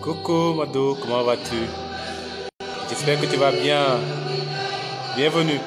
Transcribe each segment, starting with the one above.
Coucou Mado, comment vas-tu? J'espère que tu vas bien. Bienvenue.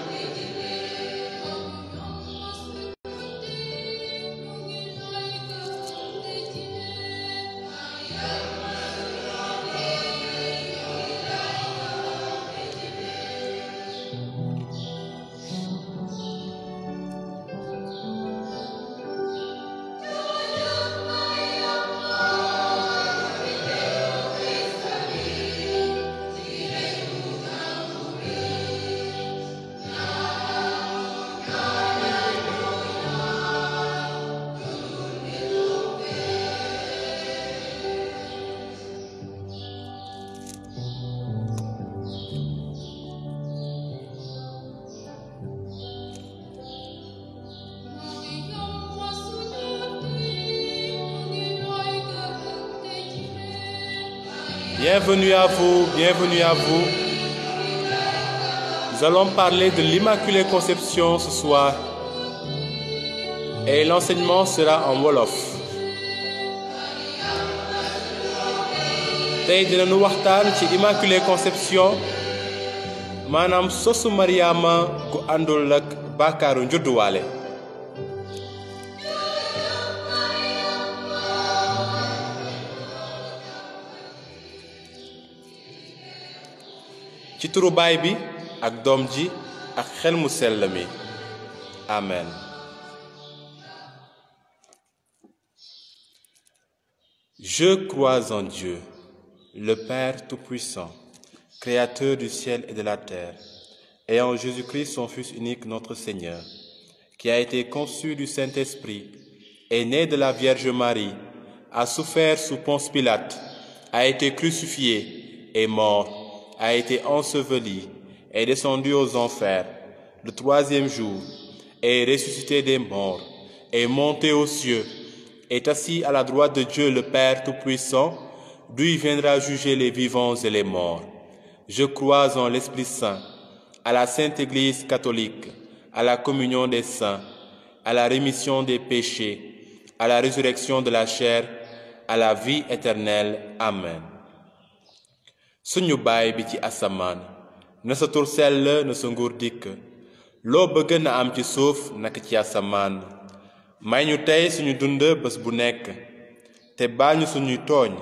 Bienvenue à vous, bienvenue à vous. Nous allons parler de l'Immaculée Conception ce soir et l'enseignement sera en Wolof. Tey dinañu waxtaan ci Immaculée Conception maanaam sosu Mariama gu àndul ak bàkkaaru njudduwaale. ci turu baay bi ak doom ji ak xel mu sell mi amen. Je crois en Dieu, le Père Tout-Puissant, Créateur du ciel et de la terre, et en Jésus-Christ, son Fils unique, notre Seigneur, qui a été conçu du Saint-Esprit, est né de la Vierge Marie, a souffert sous Ponce Pilate, a été crucifié, est mort, a été enseveli, est descendu aux enfers, le troisième jour, est ressuscité des morts, est monté aux cieux, est assis à la droite de Dieu le Père Tout-Puissant, d'où il viendra juger les vivants et les morts. Je crois en l'Esprit Saint, à la Sainte Église catholique, à la communion des saints, à la rémission des péchés, à la résurrection de la chair, à la vie éternelle. Amen. suñu baay bi ci asamaan na sa tur sell na sa nguur dikk loo bëgg na am ci suuf naka ci asamaan may ñu tey suñu dund bés bu nekk te baal ñu suñuy tooñ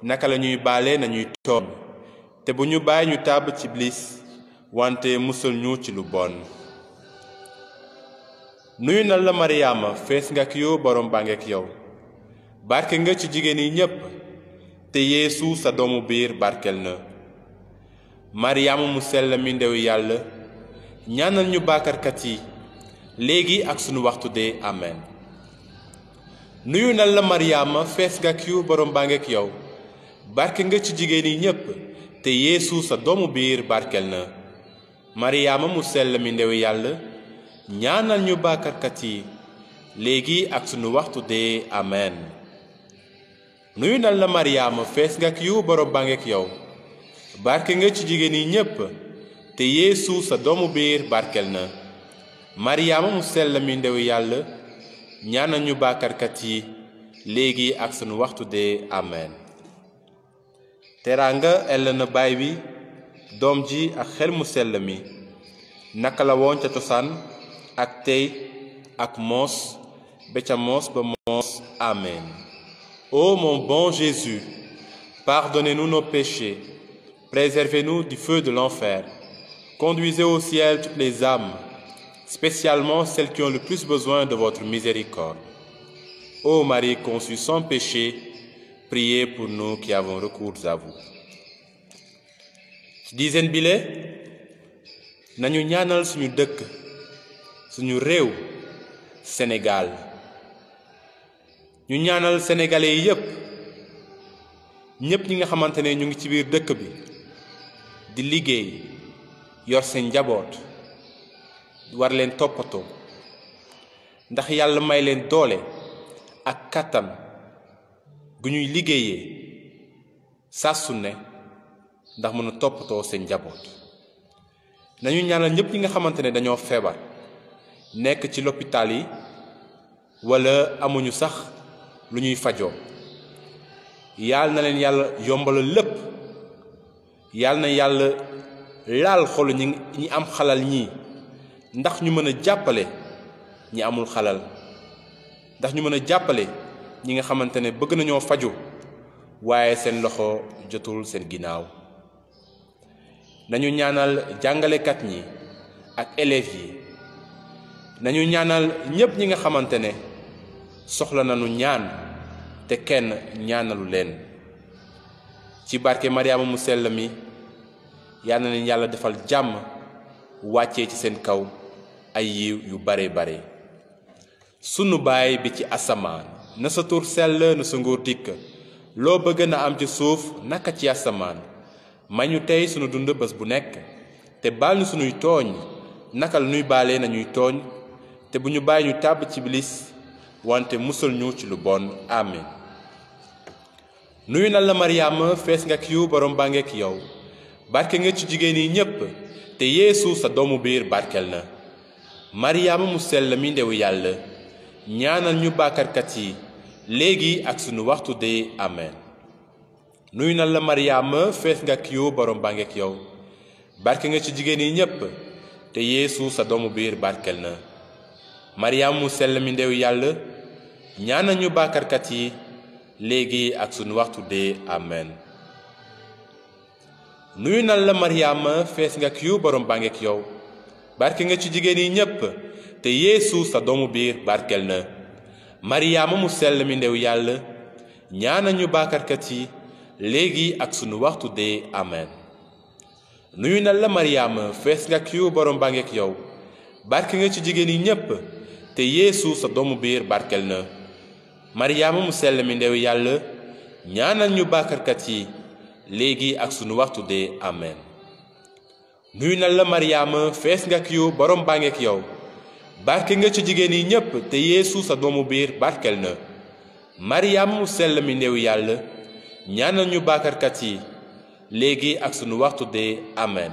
naka la ñuy baale nañuy tooñ te bu ñu bàyyi ñu tàbb ci iblis wante musal ñu ci lu bon. nuyu na la Mariama fees nga ak yow borom baa ngeek yow barke nga ci jigéen yi ñépp te Yeesu sa doomu biir barkel na. Mariama mu sell mi ndew yàlla ñaanal ñu bàkkaarkat yi léegi ak sunu waxtu dee amen. nuyu na la Mariama fees nga ak yow borom baa ngeek yow barke nga ci jigéen yi ñépp te Yeesu sa doomu biir barkel na. Mariama mu sell mi ndew yàlla ñaanal ñu bàkkaarkat yi léegi ak sunu waxtu dee amen. nuyu na la Mariama fees nga ak yiw borom baa ngeek yow barke nga ci jigéen yi ñépp te Yeesu sa doomu biir barkel na. Mariama mu sell mi ndew yàlla ñaanal ñu bàkkaarkat yi léegi ak sunu waxtu dee amen. teraanga ell na baay bi doom ji ak xel mu sell mi naka la woon ca cosaan ak tey ak moos ba ca moos ba moos amen. Ô mon bon Jésus, pardonnez-nous nos péchés, préservez-nous du feu de l'enfer, conduisez au ciel toutes les âmes, spécialement celles qui ont le plus besoin de votre miséricorde. Ô Marie conçue sans péché, priez pour nous qui avons recours à vous. ci dizaine bile nañu ñaanal suñu dëkk suñu réew Sénégal. ñu ñaanal sénégalais yi ñépp ñi nga xamante ne ñu ngi ci biir dëkk bi di liggéey yor seen njaboot war leen toppatoo ndax yàlla may leen doole ak kàttan gu ñuy liggéeyee saa su ne ndax mën a toppatoo seen njaboot. nañu ñaanal ñépp ñi nga xamante ne dañoo feebar nekk ci l'hôpital yi walla amuñu sax lu ñuy fajoo yàlla na leen yàlla yombalal lépp yàlla na yàlla laal xolu ñi am xalal ñii ndax ñu mën a jàppale ñi amul xalal ndax ñu mën a jàppale ñi nga xamante ne bëgg nañoo faju waaye seen loxo jotul seen ginnaaw nañu ñaanal jàngalekat ñi ak élèves yi nañu ñaanal ñépp ñi nga xamante ne soxla nañu ñaan te kenn ñaanalu leen ci barke Mariama mu sell mi yal na leen yàlla defal jàmm wàccee ci seen kaw ay yiw yu bare bare sunu baay bi ci asamaan na sa tur sell na sa nguur dikk loo bëgg na am ci suuf naka ci asamaan may ñu tey sunu dund bés bu nekk te baal ñu sunuy tooñ naka la ñuy baale nañuy tooñ te bu ñu bàyyi ñu tàbb ci bilis wante musal ñu ci lu bon amen nuyu na la Mariama fees nga kiw borom baa ngeek yow barke nga ci jigéen yi ñépp te Yeesu sa doomu biir barkel na Mariama mu sell mi ndewu yàlla ñaanal ñu bàkkaarkat yi léegi ak sunu waxtu dee amen nuyu na la Mariama fees nga kiw borom baa ngeek yow barke nga ci jigéen yi ñépp te Yeesu sa doomu biir barkel na Mariama mu sell mi ndewu yàlla ñaanal ñu bàkkaarkat yi léegi ak sunu waxtu dee amen nuyu na la Mariama fees nga kiw borom baa ngeek yow barke nga ci jigéen yi ñépp te Yeesu sa doomu biir barkel na Mariama mu sell mi ndew yàlla ñaanal ñu bàkkaarkat yi léegi ak sunu waxtu dee amen nuyu na la Mariama fees nga kiw borom baa ngeek yow barke nga ci jigéen yi ñépp te Yeesu sa doomu biir barkel na Mariama mu sell mi ndew yàlla ñaanal ñu bàkkaarkat yi léegi ak sunu waxtu dee amen nuyu na la Mariama fees nga kiw borom baa ngeek yow barke nga ci jigéen yi ñépp te Yeesu sa doomu biir barkel na Mariama mu sell mi ndew yàlla ñaanal ñu bàkkaarkat yi léegi ak sunu waxtu dee amen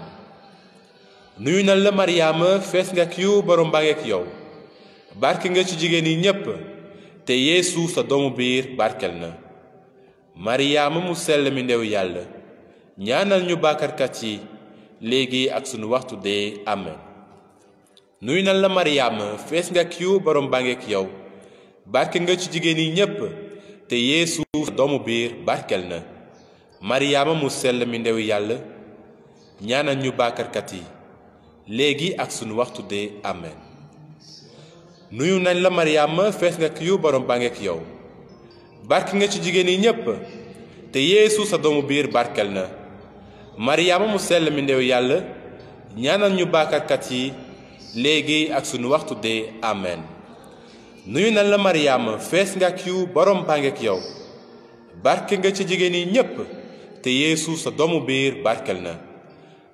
nuyu na la Mariama fees nga kiw borom baa ngeek yow barke nga ci jigéen yi ñépp te Yeesu sa doomu biir barkel na Mariama mu sell mi ndew yàlla ñaanal ñu bàkkaarkat yi léegi ak sunu waxtu dee amen nuyu na la Mariama fees nga kiw borom baa ngeek yow barke nga ci jigéen yi ñépp te Yeesu sa doomu biir barkel na Mariama mu sell mi ndew yàlla ñaanal ñu bàkkaarkat yi léegi ak sunu waxtu dee amen nuyu nañ la Mariama fees nga kiw borom baa ngeek yow barke nga ci jigéen yi ñépp te Yeesu sa doomu biir barkel na Mariama mu sell mi ndew yàlla ñaanal ñu bàkkaarkat yi léegi ak sunu waxtu dee amen nuyu nañ la Mariama fees nga kiw borom baa ngeek yow barke nga ci jigéen yi ñépp te Yeesu sa doomu biir barkel na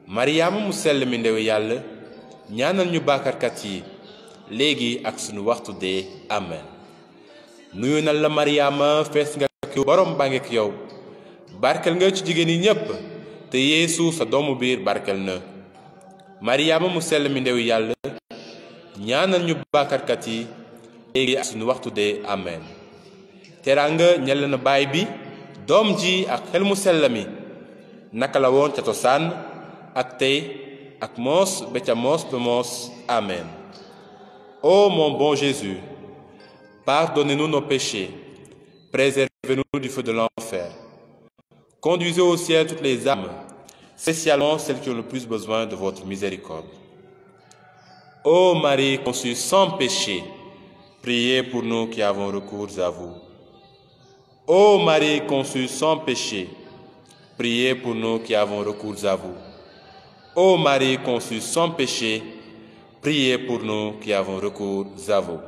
Mariama mu sell mi ndew yàlla ñaanal ñu bàkkaarkat yi léegi ak sunu waxtu dee amen nuyu na la Mariama fees nga kiw borom baa ngeek yow barkel nga ci jigéen yi ñépp te Yeesu sa doomu biir barkel na Mariama mu sell mi ndew yàlla ñaanal ñu bàkkaarkat yi léegi ak sunu waxtu dee amen teraanga ñel na baay bi doom ji ak xel mu sell mi naka la woon ca cosaan ak tey ak moos ba ca moos ba moos amen ô mon bon Jésus, pardonnez-nous nos péchés, préservez-nous du feu de l'enfer. Conduisez au ciel toutes les âmes, spécialement celles qui ont le plus besoin de votre miséricorde. Ô Marie conçue sans péché, priez pour nous qui avons recours à vous. Ô Marie conçue sans péché, priez pour nous qui avons recours à vous. Ô Marie conçue sans péché, priez pour nous qui avons recours à vous.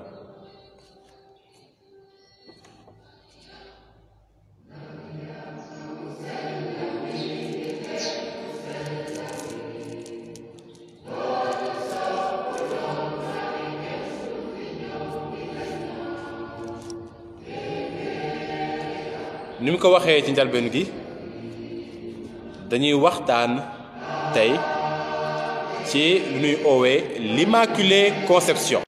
ni mu ko waxee ci njalbeen gi dañuy waxtaan tey ci lu ñuy oowee l'Immaculée Conception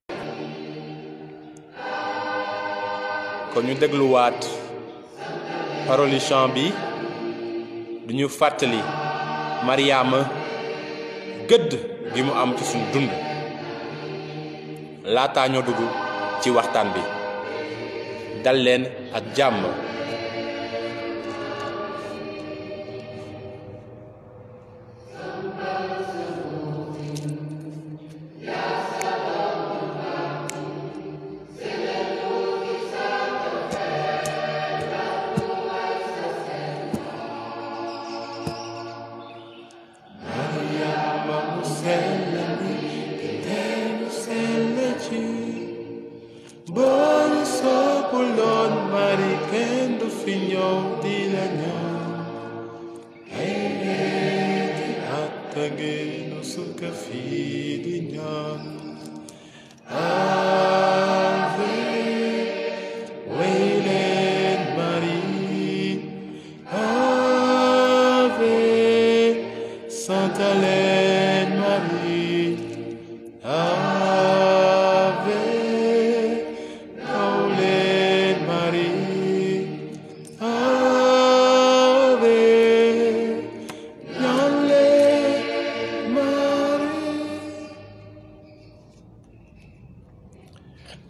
kon ñu dégluwaat paroli chant bi duñu fàttali Mariama gëdd gi mu am ci suñu dund laataa ñoo dugg ci waxtaan bi dal leen ak jàmm.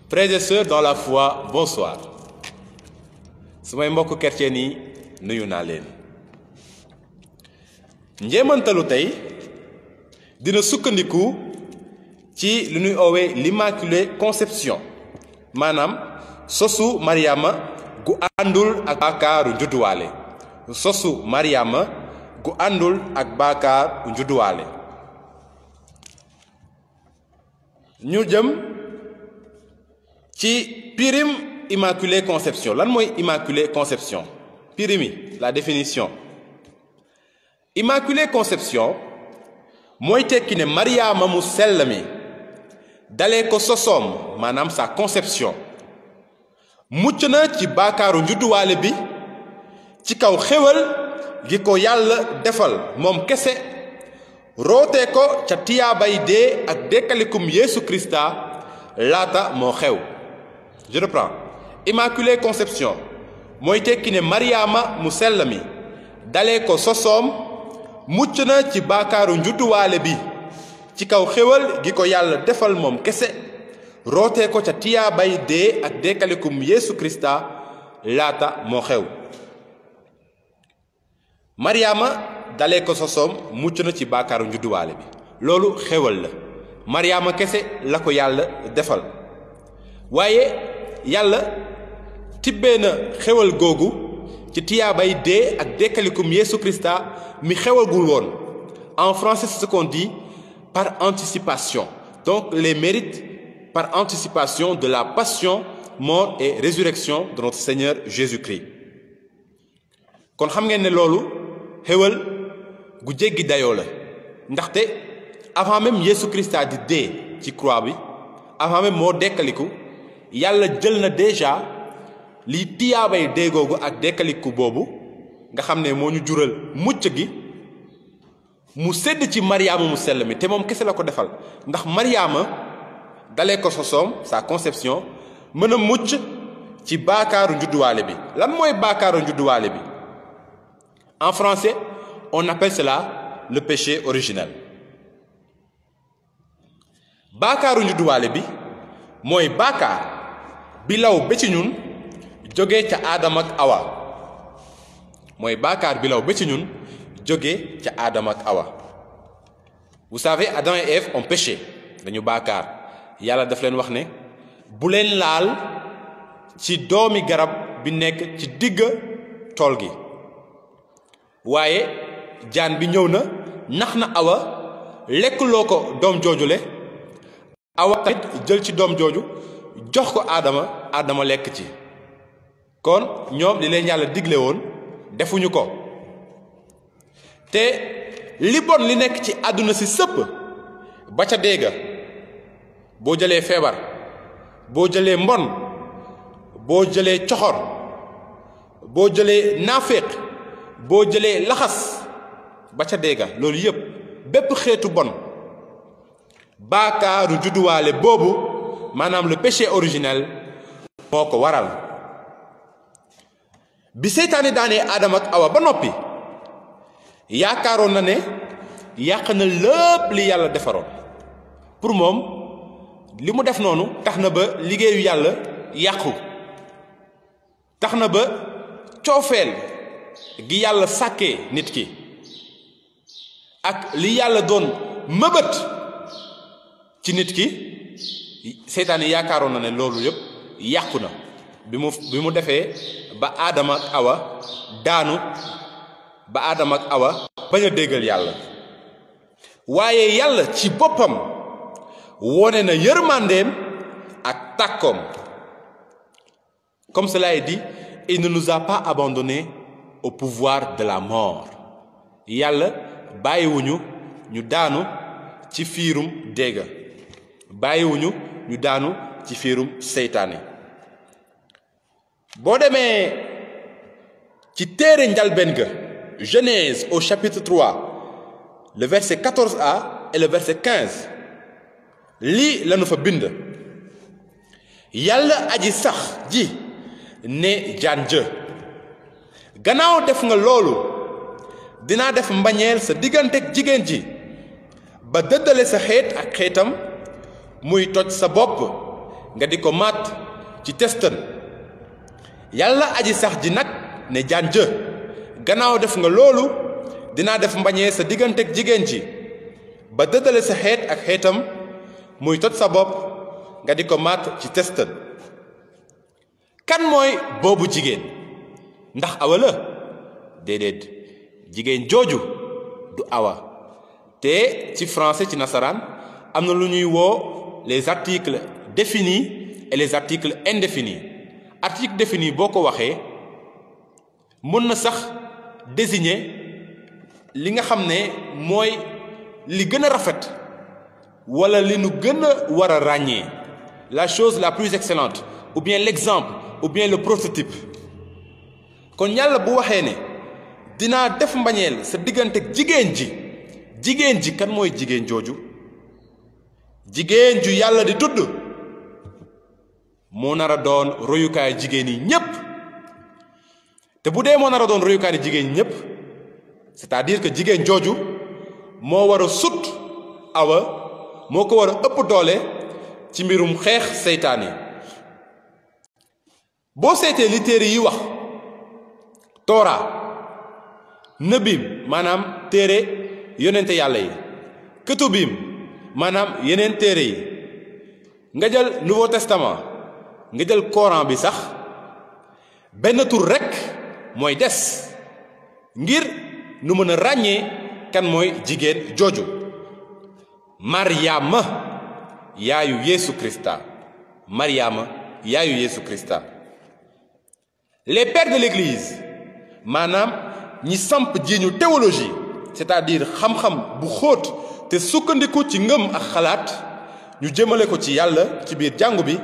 Frères et sœurs dans la foi, bonsoir. Samay mbokk chrétien yi nuyu naa leen. Njéemantalu tey dina sukkandiku ci lu ñuy oowee l'Immaculée Conception maanaam sosu Mariama gu àndul ak baakaaru njudduwaale. Sosu Mariama gu àndul ak baakaaru njudduwaale. ñu jëm ci pirim Immaculée Conception. Lan mooy Immaculée Conception? Pirimi, la définition. Immaculée Conception mooy tekki ne Mariama mu sell mi dalee ko sosoom maanaam sa conception mucc na ci baakaaru njudduwaale bi ci kaw xéwal gi ko yàlla defal moom kese rootee ko ca tiyaabay dee ak dekkalikum Yeesu Krista laata moo xew. Je reprends. Immaculée Conception mooy tekki ne Mariama mu sell mi dalee ko sosoom mucc na ci baakaaru njudduwaale bi ci kaw xéwal gi ko yàlla defal moom kese rootee ko ca tiyaabay dee ak dekkalikum Yeesu Krista laata moo xew. Mariama dalee ko sosoom mucc na ci baakaaru njudduwaale bi loolu xéwal la Mariama kese la ko yàlla defal waaye yàlla tibbee na xewal googu ci tiyaabay dee ak dekkalikum Yeesu Krista mi xewagul woon. En français c'est ce qu'on dit par anticipation. Donc les mérites par anticipation de la passion, mort et résurrection de notre Seigneur Jésus-Christ. kon xam ngeen ne loolu xewal gu jéggi dayoo la ndaxte avant même Yeesu Krista di dee ci croix bi avant même moo dekkaliku yàlla jël na déjà li tiyaabay dee googu ak dekkaliku boobu nga xam ne moo ñu jural mucc gi mu sedd ci Mariama mu sell mi te moom kese la ko defal ndax Mariama dalee ko sosoom sa conception mën a mucc ci baakaaru njudduwaale bi. lan mooy baakaaru njudduwaale bi? En français on appelle cela le péché originel. baakaaru njudduwaale bi mooy baakaar bi law ba ci ñun jóge ca Aadama ak Awa. mooy baakaar bi law ba ci ñun jóge ca Aadama ak Awa. Vous savez, Adam et Ève ont péché dañu baakaar yàlla daf leen wax ne bu leen laal ci doomi garab bi nekk ci digg tool gi waaye jaan bi ñëw na nax na Awa lekkuloo ko doom joojule Awa tamit jël ci doom jooju jox ko Aadama lekk ci. kon ñoom li leen yàlla digle woon defuñu ko te li bon li nekk ci àdduna si sëpp ba ca dégga boo jëlee feebar boo jëlee mbon boo jëlee coxor boo jëlee naaféq boo jëlee laxas ba ca dégga loolu yépp bépp xeetu bon baakaaru judduwaale boobu maanaam le péché originel moo ko waral. bi seytaane daanee aadama ak awa ba noppi yaakaaroon na ne yàq na lépp li yàlla defaroon pour moom li mu def noonu tax na ba liggéeyu yàlla yàqu tax na ba coofeel gi yàlla sàkkee nit ki ak li yàlla doon mëbët ci nit ki seytaane yaakaaroon na ne loolu yëpp yàqu na bi mu defee ba aadama ak awa daanu ba aadama ak awa bañ a déggal yàlla waaye yàlla ci boppam wone na yërmandeem ak tàkkoom comme cela est dit, il ne nous a pas abandonnés au pouvoir de la mort yàlla bàyyiwuñu ñu daanu ci fiirum dégga bàyyiwuñu ñu daanu ci fiirum seytaane boo demee ci téere njalbeen ga Genèse au chapitre 3 le verset 14a et le verset 15 lii lañu fa bind yàlla aji sax ji ne jaan jë gannaaw def nga loolu dinaa def mbañeel sa digganteeg jigéen ji ba dëddale sa xeet ak xeetam muy toj sa bopp nga di ko màtt ci testan yàlla aji sax ji nag ne jaan jë gannaaw def nga loolu dinaa def mbañeel sa digganteeg jigéen ji ba dëddale sa xeet ak xeetam muy toj sa bopp nga di ko màtt ci testan kan mooy boobu jigéen ndax awa la déedéet jigéen jooju du awa te ci français ci nasaraan am na lu ñuy woo les articles définis et les articles indéfinis article défini boo ko waxee mën na sax désigner li nga xam ne mooy li gën a rafet wala li nu gën a war a ràññee la chose la plus excellente ou bien l'exemple ou bien le prototype kon yàlla bu waxee ne dinaa def mbañeel sa diggante jigéen ji kan mooy jigéen jooju jigéen ju yàlla di tudd moo nar a doon royukaay jigéen yi ñépp te bu dee moo nar a doon royukaay jigéen ñépp c'est-à-dire que jigéen jooju moo war a sut awa moo ko war a ëpp doole ci mbirum xeex seytaane boo seetee li téere yi wax Torah nëbim maanaam téere yonente yàlla yi këtubim maanaam yeneen téere yi nga jël Nouveau Testament nga jël Coran bi sax benn tur rekk mooy des ngir nu mën a ràññee kan mooy jigéen jooju Mariama yaayu Yeesu Krista Mariama yaayu Yeesu Krista les pères de l'Église maanaam ñi samp jiiñu théologie c'est-à-dire xam-xam bu xóot te sukkandiku ci ngëm ak xalaat ñu jëmale ko ci yàlla ci biir jàngu bi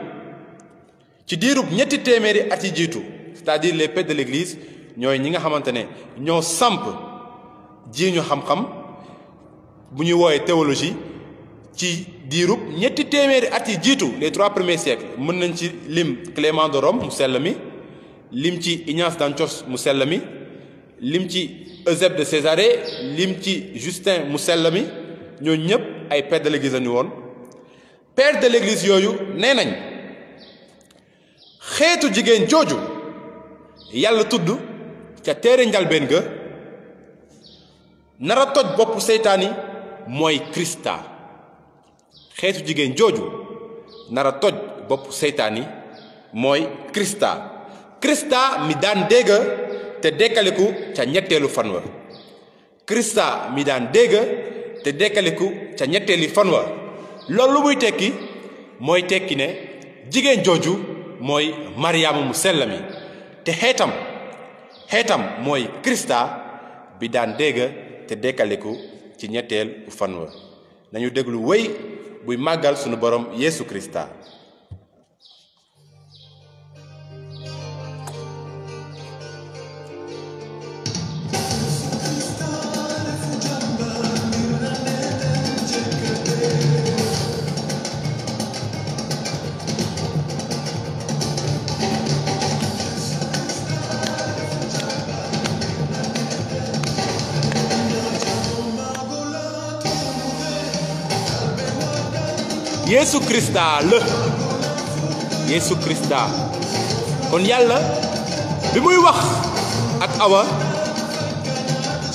ci diirub 3 téeméeri at yi jiitu c'est-à-dire les pères de l'Église ñooy ñi nga xamante ne ñoo samp jiiñu xam-xam bu ñuy woowee théologie ci diirub 3 téeméeri at yi jiitu les 3 premiers siècles mën nañ ci lim Clément de Rome mu sell mi lim ci Ignace d'Antioche mu sell mi lim ci Eusèbe de Césarée lim ci Justin mu sell mi ñooñu ñëpp ay pères de l'Église lañu woon pères de l'Église yooyu nee nañ xeetu jigéen jooju yàlla tudd ca téere njalbeen ga nara toj boppu seytaani mooy Krista xeetu jigéen jooju nara toj boppu seytaani mooy Krista mi daan dégg te dekkaliku ca ñetteelu fan wa Krista mi daan dégg te dekkaliku ca ñetteeli fan wa loolu lu muy tekki mooy tekki ne jigéen jooju mooy Mariama mu sell mi te xeetam mooy Krista bi daan dégg te dekkaliku ci ñetteelu fan wa nañu déglu wéy buy màggal sunu borom Yeesu Krista Yeesu Krista la Yeesu Krista kon yàlla bi muy wax ak Awa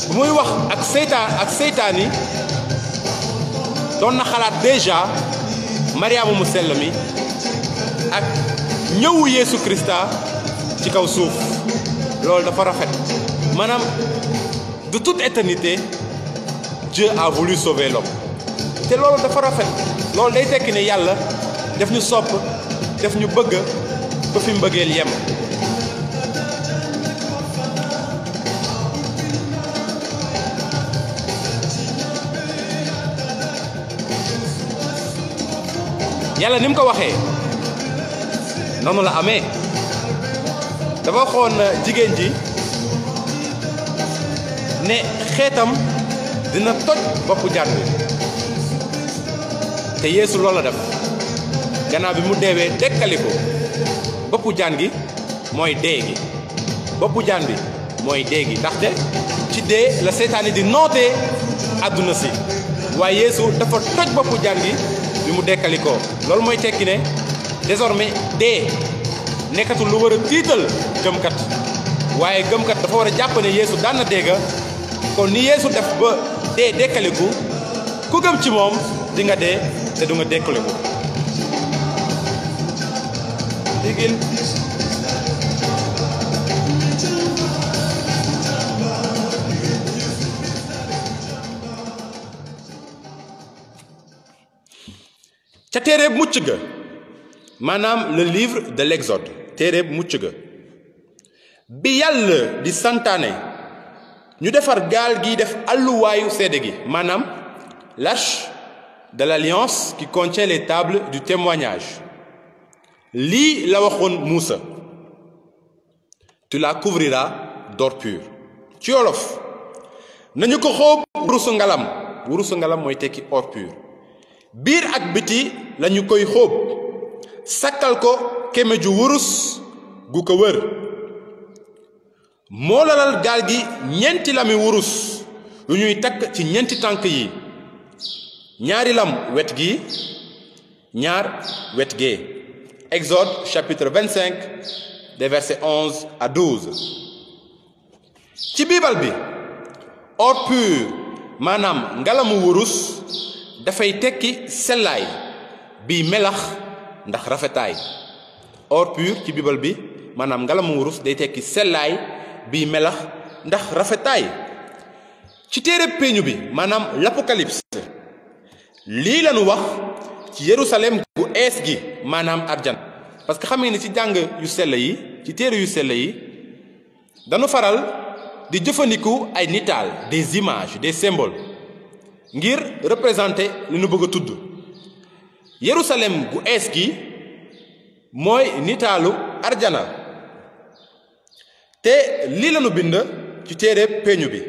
bi muy wax ak seytaan yi doon na xalaat déjà Mariama mu sell mi ak ñëwu Yeesu Krista ci kaw suuf loolu dafa rafet maanaam de toute éternité Dieu a voulu sauver l'homme te loolu dafa rafet loolu day tekki ne yàlla def ñu sopp def ñu bëgg ba fi mbëggeel yem yàlla ni mu ko waxee noonu la amee dafa waxoon jigéen ji ne xeetam dina toj boppu jaan bi te Yeesu loolu la def gannaaw bi mu deewee dekkali ko boppu jaan gi mooy dee gi boppu jaan bi mooy dee gi ndaxte ci dee la seytaane di nootee àdduna si waaye Yeesu dafa toj boppu jaan gi bi mu dekkali ko loolu mooy tekki ne désormais dee nekkatul lu war a tiital gëmkat waaye gëmkat dafa war a jàpp ne Yeesu daan na dégg kon ni Yeesu def ba dee dekkaliku ku gëm ci moom di nga dee te du nga dekkaliku digil ca téere mucc ga maanaam le livre de l'Exode téere mucc ga bi yàlla di santaane ñu defar gaal gi def alluwaayu seede gi maanaam l'arche de l'alliance qui contient les tables du témoignage lii la waxoon Muusa tu la couvriras d'or pur ci wolof nañu ko xóob wurusu ngalam mooy tekki or pur biir ak biti lañu koy xóob sakkal ko keme ju wurus gu ko wër moo lalal gaal gi ñeenti lami wurus yu ñuy takk ci ñeenti tànk yi ñaari lam wet gi ñaar wet gee Exode chapitre 25 des versets 11 à 12 ci biibal bi or pur maanaam ngalamu wurus dafay tekki sellaay bi melax ndax rafetaay or pur ci biibal bi maanaam ngalamu wurus day tekki sellaay bi melax ndax rafetaay ci téere peeñu bi maanaam l'Apocalypse lii lañu wax ci Yerusalem gu ees gi maanaam arjan parce que xam ngeen ni ci jàng yu sell yi ci téere yu sell yi dañu faral di jëfandiku ay nitaal des images des symboles ngir représenter li nu bëgg a tudd Yerusalem gu ees gi mooy nitaalu arjana te lii lañu bind ci téere peeñu bi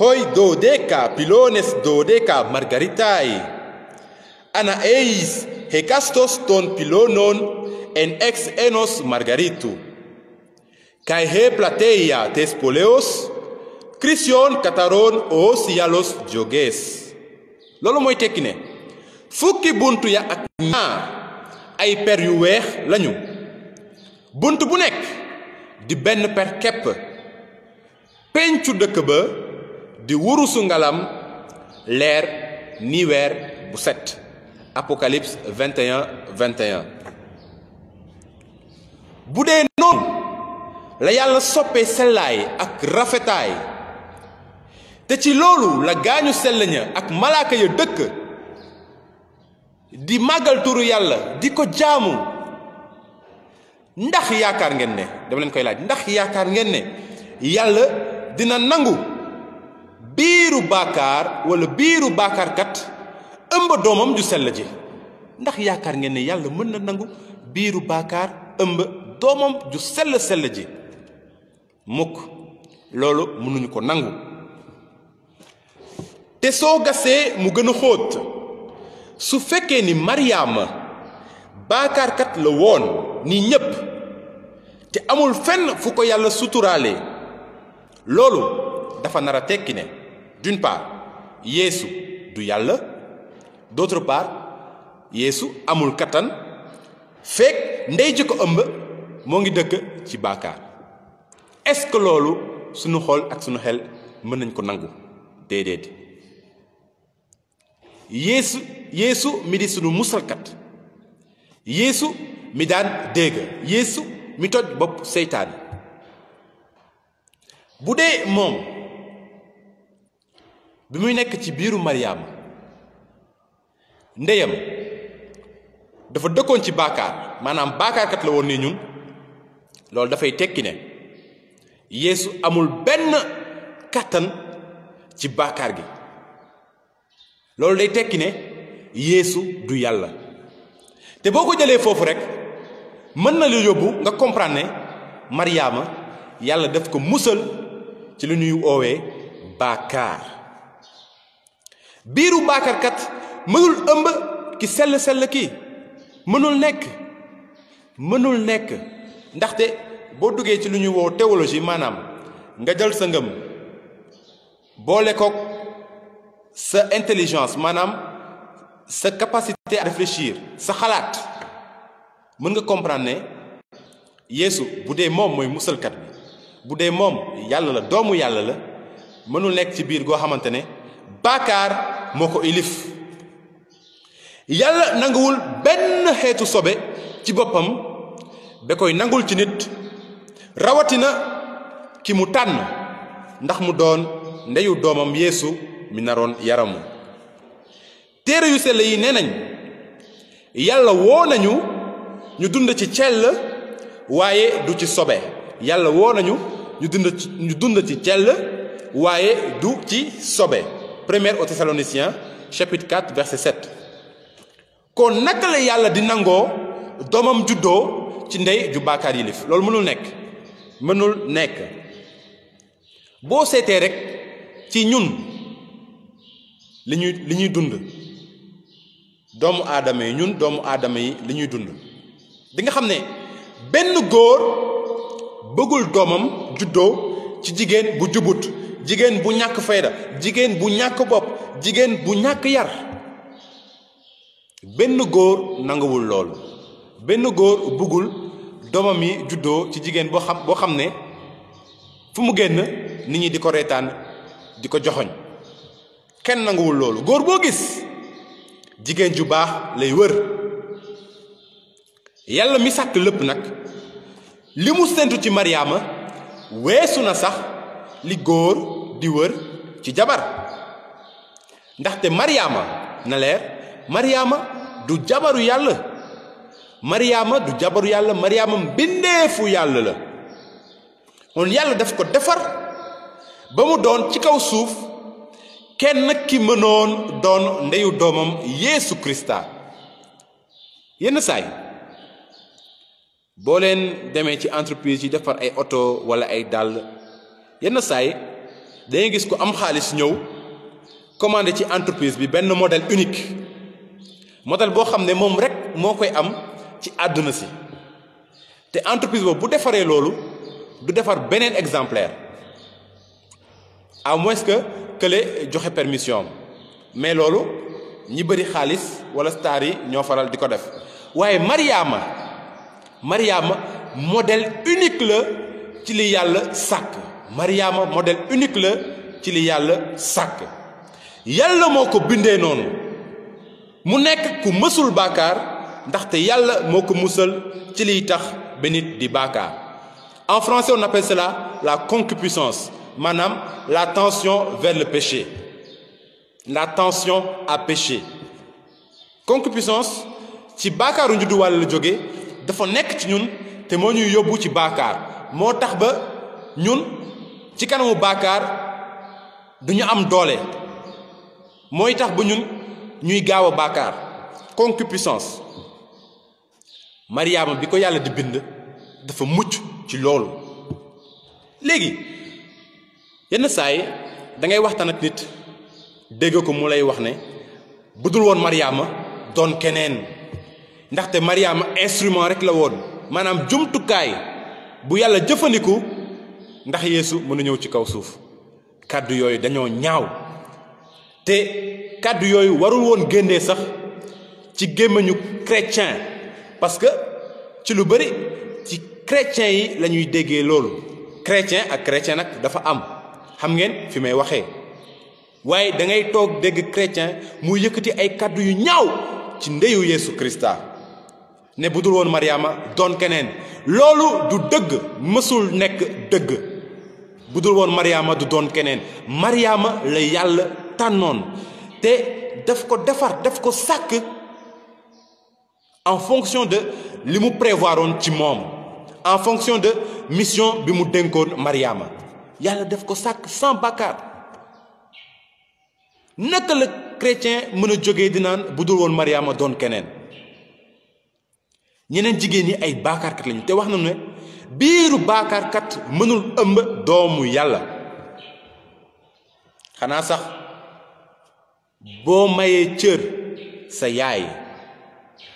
hoi dodeca pilones dodeca margaritai ana eis hekastos ton pilonon en ex enos margaritu kai he plateia tes poleos Christian kataron o sialos joges loolu mooy tekki ne fukki buntu ya ak ñaar ay per yu weex lañu buntu bu nekk di benn per kepp pencu dëkk ba di wurusu ngalam leer ni weer bu set Apocalypse 21:21 bu dee noonu la yàlla soppee sellaay ak rafetaay te ci loolu la gaañu sell ña ak malaaka ya dëkk di màggal turu yàlla di ko jaamu ndax yaakaar ngeen ne dama leen koy laaj ndax yaakaar ngeen ne yàlla dina nangu biiru baakaar wala biiru baakaarkat ëmb doomam ju sell ji ndax yaakaar ngeen ne yàlla mën na nangu biiru baakaar ëmb doomam ju sell ji mukk loolu mënuñu ko nangu te soo gasee mu gën a xóot su fekkee ni Mariama baakaarkat la woon ni ñépp te amul fenn fu ko yàlla suturaale loolu dafa nar a tekki ne d'une part Yeesu du yàlla d'autre part Yeesu amul kattan fekk ndey ji ko ëmb moo ngi dëkk ci bàkkaar. est-ce que loolu sunu xol ak sunu xel mën nañ ko nangu? déedéet. Yeesu mi di sunu musalkat, Yeesu mi daan dégg, Yeesu mi toj bopp seytaan. bu dee moom bi muy nekk ci biiru Maryaama ndeyam dafa dëkkoon ci bàkkaar, maanaam bàkkaarkat la woon ni ñun, loolu dafay tekki ne Yeesu amul benn kàttan ci bàkkaar gi. loolu day tekki ne Yeesu du yàlla. te boo ko jëlee foofu rek mën na la yóbbu nga comprendre ne Maryaama yàlla daf ko musal ci lu ñuy oowee bàkkaar. biiru bàkkaarkat mënul ëmb ki sell kii, mënul nekk ndaxte boo duggee ci lu ñuy woo théologie, maanaam nga jël sa ngëm boole ko sa intelligence, maanaam sa capacité à réfléchir, sa xalaat, mën nga comprendre ne Yeesu bu dee moom mooy musalkat bi, bu dee moom yàlla la, doomu yàlla la, mënul nekk ci biir goo xamante ne bàkkaar moo ko ilif. yàlla nanguwul benn xeetu sobe ci boppam ba koy nangul ci nit, rawatina ki mu tànn ndax mu doon ndeyu doomam Yeesu mi naroon yaramu. téere yu sell yi nee nañ yàlla woo nañu ñu dund ci cell waaye du ci sobe. yàlla woo nañu ñu dund ci cell waaye du ci sobe. 1 aux Thessaloniciens chapitre 4 verset 7. kon naka la yàlla di nangoo doomam juddoo ci ndey ju bàkkaar yilif? loolu mënul nekk. boo seetee rek ci ñun li ñuy dund, doomu aadama yi, ñun doomu aadama yi li ñuy dund, di nga xam ne benn góor bëggul doomam juddoo ci jigéen bu jubut, jigéen bu ñàkk fayda, jigéen bu ñàkk bopp, jigéen bu ñàkk yar. benn góor nanguwul loolu. benn góor bëggul doomam yi juddoo ci jigéen boo xam ne fu mu génn nit ñi di ko reetaan, di ko joxoñ. kenn nanguwul loolu. góor boo gis jigéen ju baax lay wër. yàlla mi sàkk lépp nag li mu séntu ci Maryaama weesu na sax li góor di wër ci jabar. ndaxte Maryaama na leer, Maryaama du jabaru yàlla. Maryaama du jabaru yàlla, Maryaama mbindeefu yàlla la. kon yàlla daf ko defar ba mu doon ci kaw suuf kenn ki mënoon doon ndeyu doomam Yeesu Krista. yenn saay boo leen demee ci entreprise yi defar ay oto wala ay dàll, yenn saay dangay gis ko am xaalis ñëw commandé ci entreprise bi benn modèle unique, modèle boo xam ne moom rek moo koy am ci àdduna si. te entreprise boobu bu defaree loolu du defar beneen exemplaire, à moins que kële joxe permission. mais loolu ñi bëri xaalis wala star yi ñoo faral di ko def. waaye Maryaama modèle unique la ci li yàlla sàkk. Maryaama modèle unique la ci li yàlla sàkk. yàlla moo ko bindee noonu mu nekk ku mësul bàkkaar, ndaxte yàlla moo ko musal ci liy tax ba nit di bàkkaar. en français on appelle cela la concupiscence, maanaam la tension vers le péché, la tension à péché. concupiscence ci bàkkaaru njudduwaale la jóge, dafa nekk ci ñun te moo ñuy yóbbu ci bàkkaar. moo tax ba ñun ci kanamu bàkkaar duñu am doole, mooy tax ba ñuy gaaw a bàkkaar. concupiscence. Maryaama bi ko yàlla di bind dafa mucc ci loolu. léegi yenn saay da ngay waxtaan ak nit dégg ko mu lay wax ne budul woon Maryaama doon keneen, ndaxte Maryaama instrument rek la woon, maanaam jumtukaay bu yàlla jëfandiku ndax Yeesu mën a ñëw ci kaw suuf. kàddu yooyu dañoo ñaaw te kàddu yooyu warul woon génnee sax ci gémmiñu chrétien parce que ci lu bari ci chrétien yi la ñuy déggee loolu chrétien ak chrétien nag dafa am xam ngeen fi may waxee waaye da ngay toog dégg chrétien mu yëkkati ay kàddu yu ñaaw ci ndeyu Yeesu Krista ne bu dul woon Mariama doon keneen loolu du dëgg mësul nekk dëgg bu dul woon Mariama du doon keneen Mariama la yàlla tànnoon te daf ko defar daf ko sàkk en fonction de li mu prévoiroon ci moom en fonction de mission bi mu dénkoon Mariama yàlla daf ko sàkk sans bàkkaar naka la chrétien mën a jógee di naan bu dul woon Mariama doon keneen ñeneen jigéen ñi ay baakaarkat lañu te wax na ne biiru baakaarkat mënul ëmb doomu yàlla xanaa sax boo mayee cër sa yaay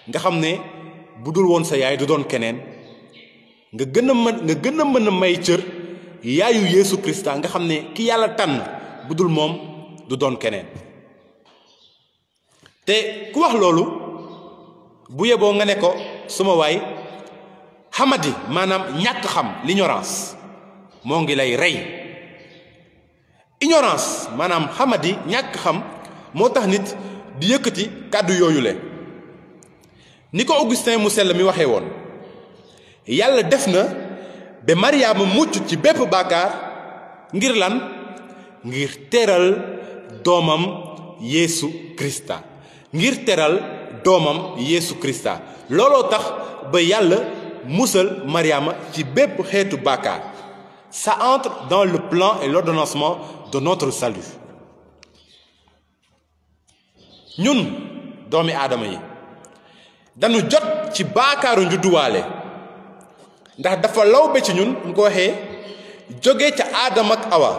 nga xam ne bu dul woon sa yaay du doon keneen nga gën a mën a may cër yaayu Yeesu Krista nga xam ne ki yàlla tànn bu dul moom du doon keneen te ku wax loolu bu yeboo nga ne ko suma waay xamadi maanaam ñàkk xam l'ignorance moo ngi lay rey ignorance maanaam xamadi ñàkk xam moo tax nit di yëkkati kàddu yooyu le ni ko Augustin mu sell mi waxee woon yàlla def na ba Mariama mucc ci bépp bàkkaar ngir lan ngir teral doomam Yeesu Krista ngir teral doomam Yeesu Krista looloo tax ba yàlla musal Mariama ci bépp xeetu bàkkaar ça entre dans le plan et l'ordonnancement de notre salut ñun doomi aadama yi dañu jot ci baakaaru njudduwaale ndax dafa lawbe ci ñun mu ko waxee jóge ca aadama ak awa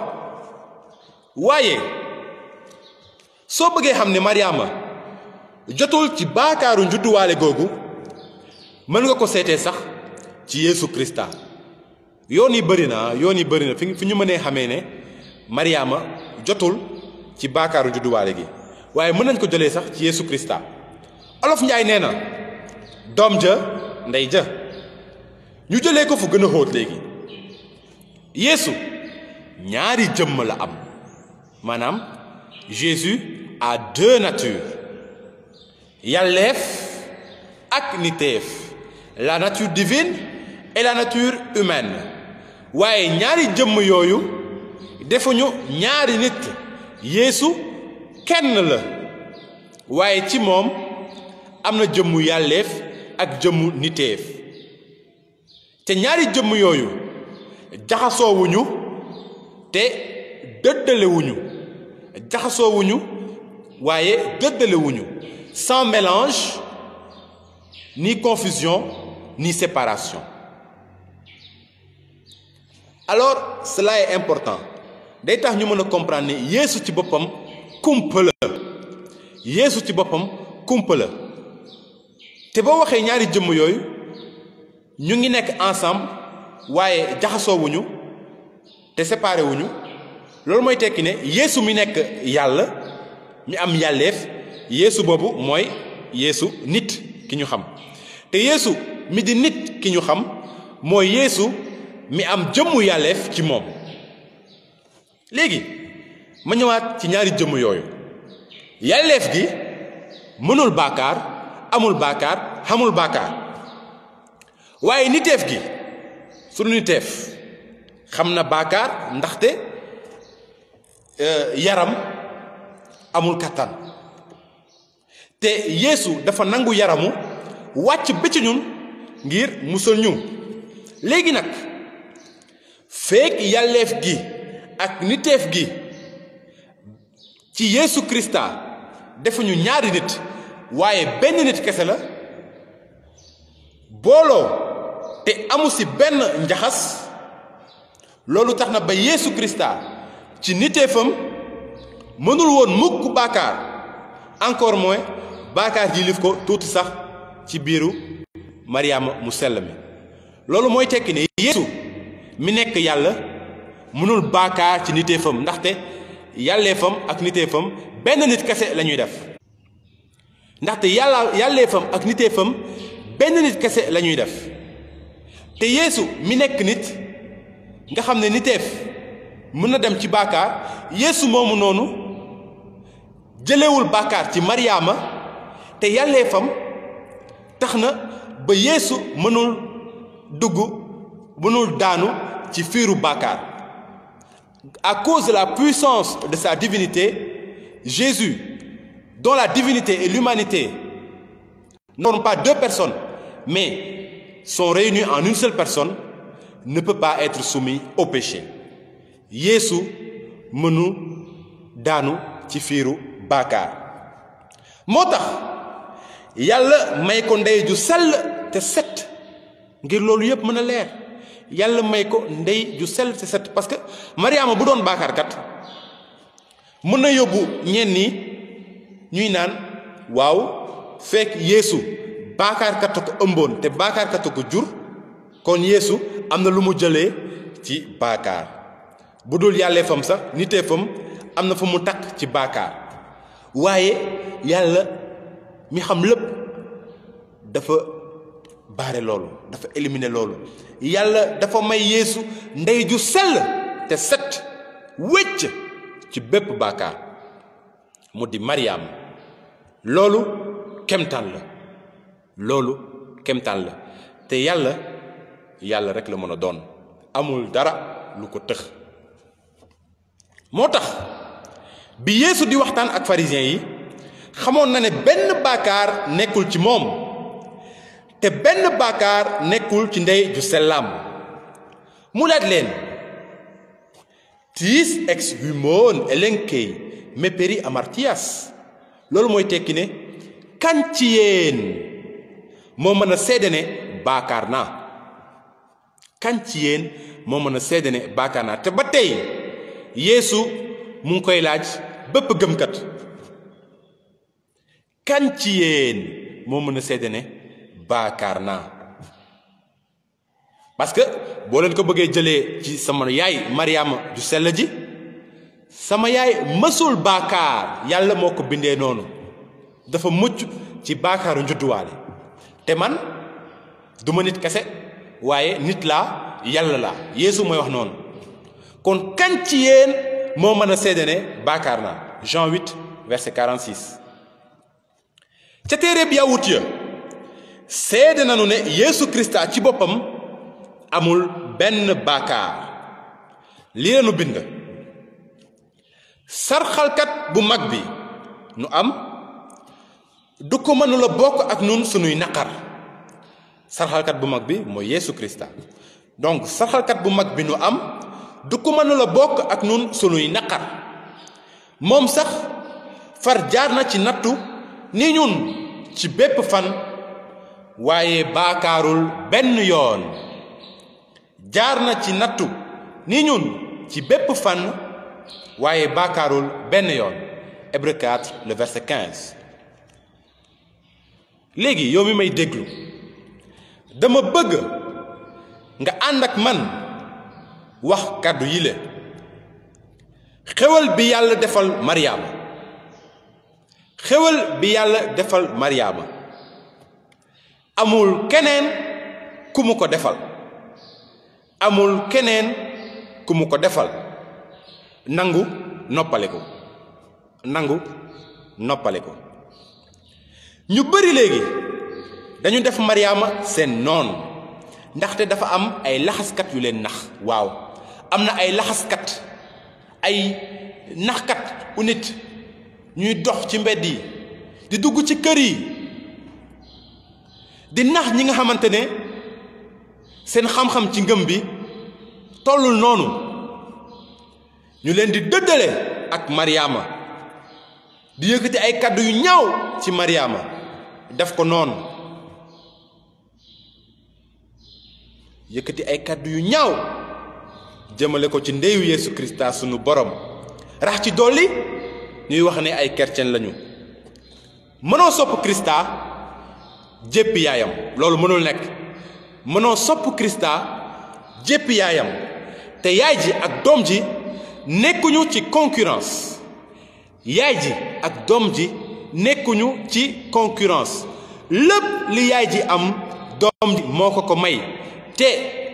waaye soo bëggee xam ne Mariama jotul ci baakaaru njudduwaale googu mën nga ko seetee sax ci Yeesu Krista yoon yi bëri na fi ñu mënee xamee ne Mariama jotul ci baakaaru njudduwaale gi waaye mën nañ ko jëlee sax ci Yeesu Krista Olof Njaay nee na doom ja ndey ja ñu jëlee ko fu gën a xóot léegi Yeesu ñaari jëmm la am maanaam Jésus a deux natures yàlleef ak niteef la nature divine et la nature humaine waaye ñaari jëmm yooyu defuñu ñaari nit Yeesu kenn la waaye ci moom am na jëmmu yàlleef ak jëmmu niteef te ñaari jëmm yooyu jaxasoowuñu te dëddalewuñu jaxasoowuñu waaye dëddalewuñu sans mélange ni confusion ni séparation alors cela est important day tax ñu mën a comprendre ne Yeesu ci boppam kumpa la Yeesu ci boppam kumpa la te boo waxee ñaari jëmm yooyu ñu ngi nekk ensemble waaye jaxasoowuñu te séparé wuñu loolu mooy tekki ne Yeesu mi nekk yàlla mi am yàlleef Yeesu boobu mooy Yeesu nit ki ñu xam te Yeesu mi di nit ki ñu xam mooy Yeesu mi am jëmmu yàlleef ci moom léegi ma ñëwaat ci ñaari jëmm yooyu yàlleef gi mënul baakaar amul baakaar xamul baakaar waaye niteef gi sunu niteef xam na baakaar ndaxte yaram amul kattan te Yeesu dafa nangu yaramu wàcc ba ci ñun ngir musal ñu léegi nag feek yàlleef gi ak niteef gi ci Yeesu Krista defuñu ñaari nit waaye benn nit kese la booloo te amu ci benn njaxas loolu tax na ba Yeesu Krista ci niteefam mënul woon mukk baakaar encore moins baakaar ji lif ko tuuti sax ci biiru Mariama mu sell mi loolu mooy tekki ne Yeesu mi nekk yàlla mënul baakaar ci niteefam ndaxte yàlleefam ak niteefam benn nit kese la ñuy def ndaxte yàlleefam ak niteefam benn nit kese la ñuy def te Yeesu mi nekk nit nga xam ne niteef mën na dem ci baakaar Yeesu moomu noonu jëlewul baakaar ci Mariama te yàlleefam tax na ba Yeesu mënul daanu ci fiiru baakaar. À cause de la puissance de sa divinité, Jésus, dont la divinité et l'humanité ne sont pas deux personnes, mais sont réunies en une seule personne, ne peut pas être soumis au péché. Yeesu mënu daanu ci fiiru baakaar. moo tax yàlla may ko ndey ju sell te set ngir loolu yépp mën a leer. yàlla may ko ndey ju sell te set parce que Mariama bu doon baakaarkat mën na yóbbu ñenn ñi ñuy naan waaw fekk Yeesu baakaarkat a ko ëmboon te baakaarkat a ko jur kon Yeesu am na lu mu jëlee ci baakaar bu dul yàlleefam sax niteefam am na fu mu takk ci baakaar waaye yàlla mi xam lépp dafa baare loolu dafa éliminer loolu yàlla dafa may Yeesu ndey ju sell te set wecc ci bépp baakaar mu di Mariam loolu kemtaan la te yàlla rek la mën a doon amul dara lu ko tëx moo tax bi Yeesu di waxtaan ak pharisiens yi xamoon na ne benn baakaar nekkul ci moom te benn baakaar nekkul ci ndey ju sellaam mu laaj leen tis ex humon elenkei me peri amartias loolu mooy tekki ne kan ci yéen moo mën a seede ne baakaar naa kan ci yéen moo mën a seede ne baakaar naa te ba tey Yeesu mu ngi koy laaj bépp gëmkat kan ci yéen moo mën a seede ne baakaar naa parce que boo leen ko bëggee jëlee ci sama yaay Mariama ju sell ji sama yaay mësul baakaar yàlla moo ko bindee noonu dafa mucc ci baakaaru njudduwaale te man duma nit kese waaye nit laa yàlla laa Yeesu mooy wax noonu kon kan ci yéen moo mën a seede ne baakaar naa Jean 8 verset 46 ca téere bi yawut ya seede nanu ne Yeesu Krista ci boppam amul benn baakaar lii la nu bind sarxalkat bu mag bi nu am du ko mënula bokk ak nun sunuy naqar sarxalkat bu mag bi mooy Yeesu Krista donc sarxalkat bu mag bi nu am du ko mënula bokk ak nun sunuy naqar moom sax far jaar na ci nattu ni ñun ci bépp fan waaye baakaarul benn yoon jaar na ci nattu ni ñun ci bépp fan waaye baakaarul benn yoon Hébreux 4 le verset 15 léegi yow mi may déglu dama bëgg nga ànd ak man wax kàddu yi le xewal bi yàlla defal Mariama xewal bi yàlla defal Mariama amul keneen ku mu ko defal amul keneen ku mu ko defal nangu noppale ko ñu bari léegi dañu def Mariama seen noon ndaxte dafa am ay laxaskat yu leen nax waaw am na ay laxaskat ay naxkat u nit ñuy dox ci mbedd yi di dugg ci kër yi di nax ñi nga xamante ne seen xam-xam ci ngëm bi tollul noonu ñu leen di dëddale ak Mariama di yëkkati ay kàddu yu ñaaw ci Mariama def ko noonu yëkkati ay kàddu yu ñaaw jëmale ko ci ndeyu Yeesu Krista sunu borom rax ci dolli ñuy wax ne ay chrétien lañu mënoo sopp Krista jéppi yaayam loolu mënul nekk mënoo sopp Krista jéppi yaayam te yaay ji ak doom ji nekkuñu ci concurrence yaay ji ak doom ji nekkuñu ci concurrence lépp li yaay ji am doom ji moo ko may te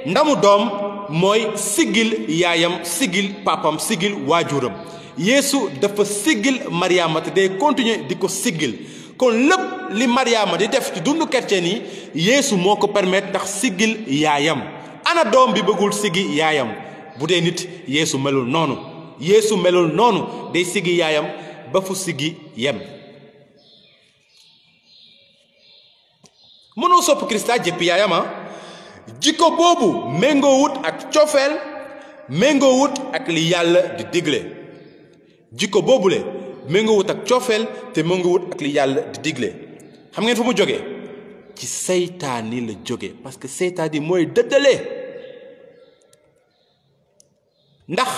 ndamu doom mooy siggil yaayam siggil papam siggil waajuram Yeesu dafa siggil Mariama te day continuer di ko siggil kon lépp li Mariama di def ci dundu chrétien yi Yeesu moo ko permettre ndax siggil yaayam ana doom bi bëggul siggi yaayam bu dee nit Yeesu melul noonu day siggi yaayam ba fu siggi yem mënoo sopp Krista jëppi yaayam jikko boobu méngoowut ak cofeel méngoowut ak li yàlla di digle jikko boobule méngoowut ak cofeel te méngoowut ak li yàlla di digle xam ngeen fu mu jógee ci seytaani la jóge parce que seytaani mooy dëddale ndax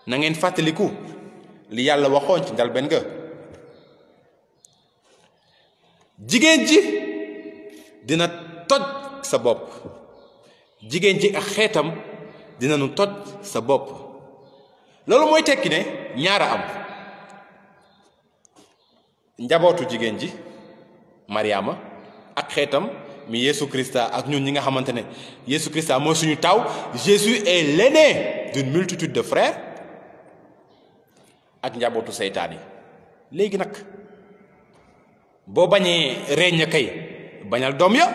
na ngeen fàttaliku li yàlla waxoon ci njalbeen ga jigéen ji dina toj sa bopp jigéen ji ak xeetam dinañu toj sa bopp loolu mooy tekki ne ñaara am njabootu jigéen ji Mariama ak xeetam mi Yesu Christa ak ñun ñi nga xamante ne Yesu Christa mooy suñu taw Jésus est l'aîné d'une multitude de frères ak njabootu seytaan yi léegi nag boo bañee reññ kay bañal doom ya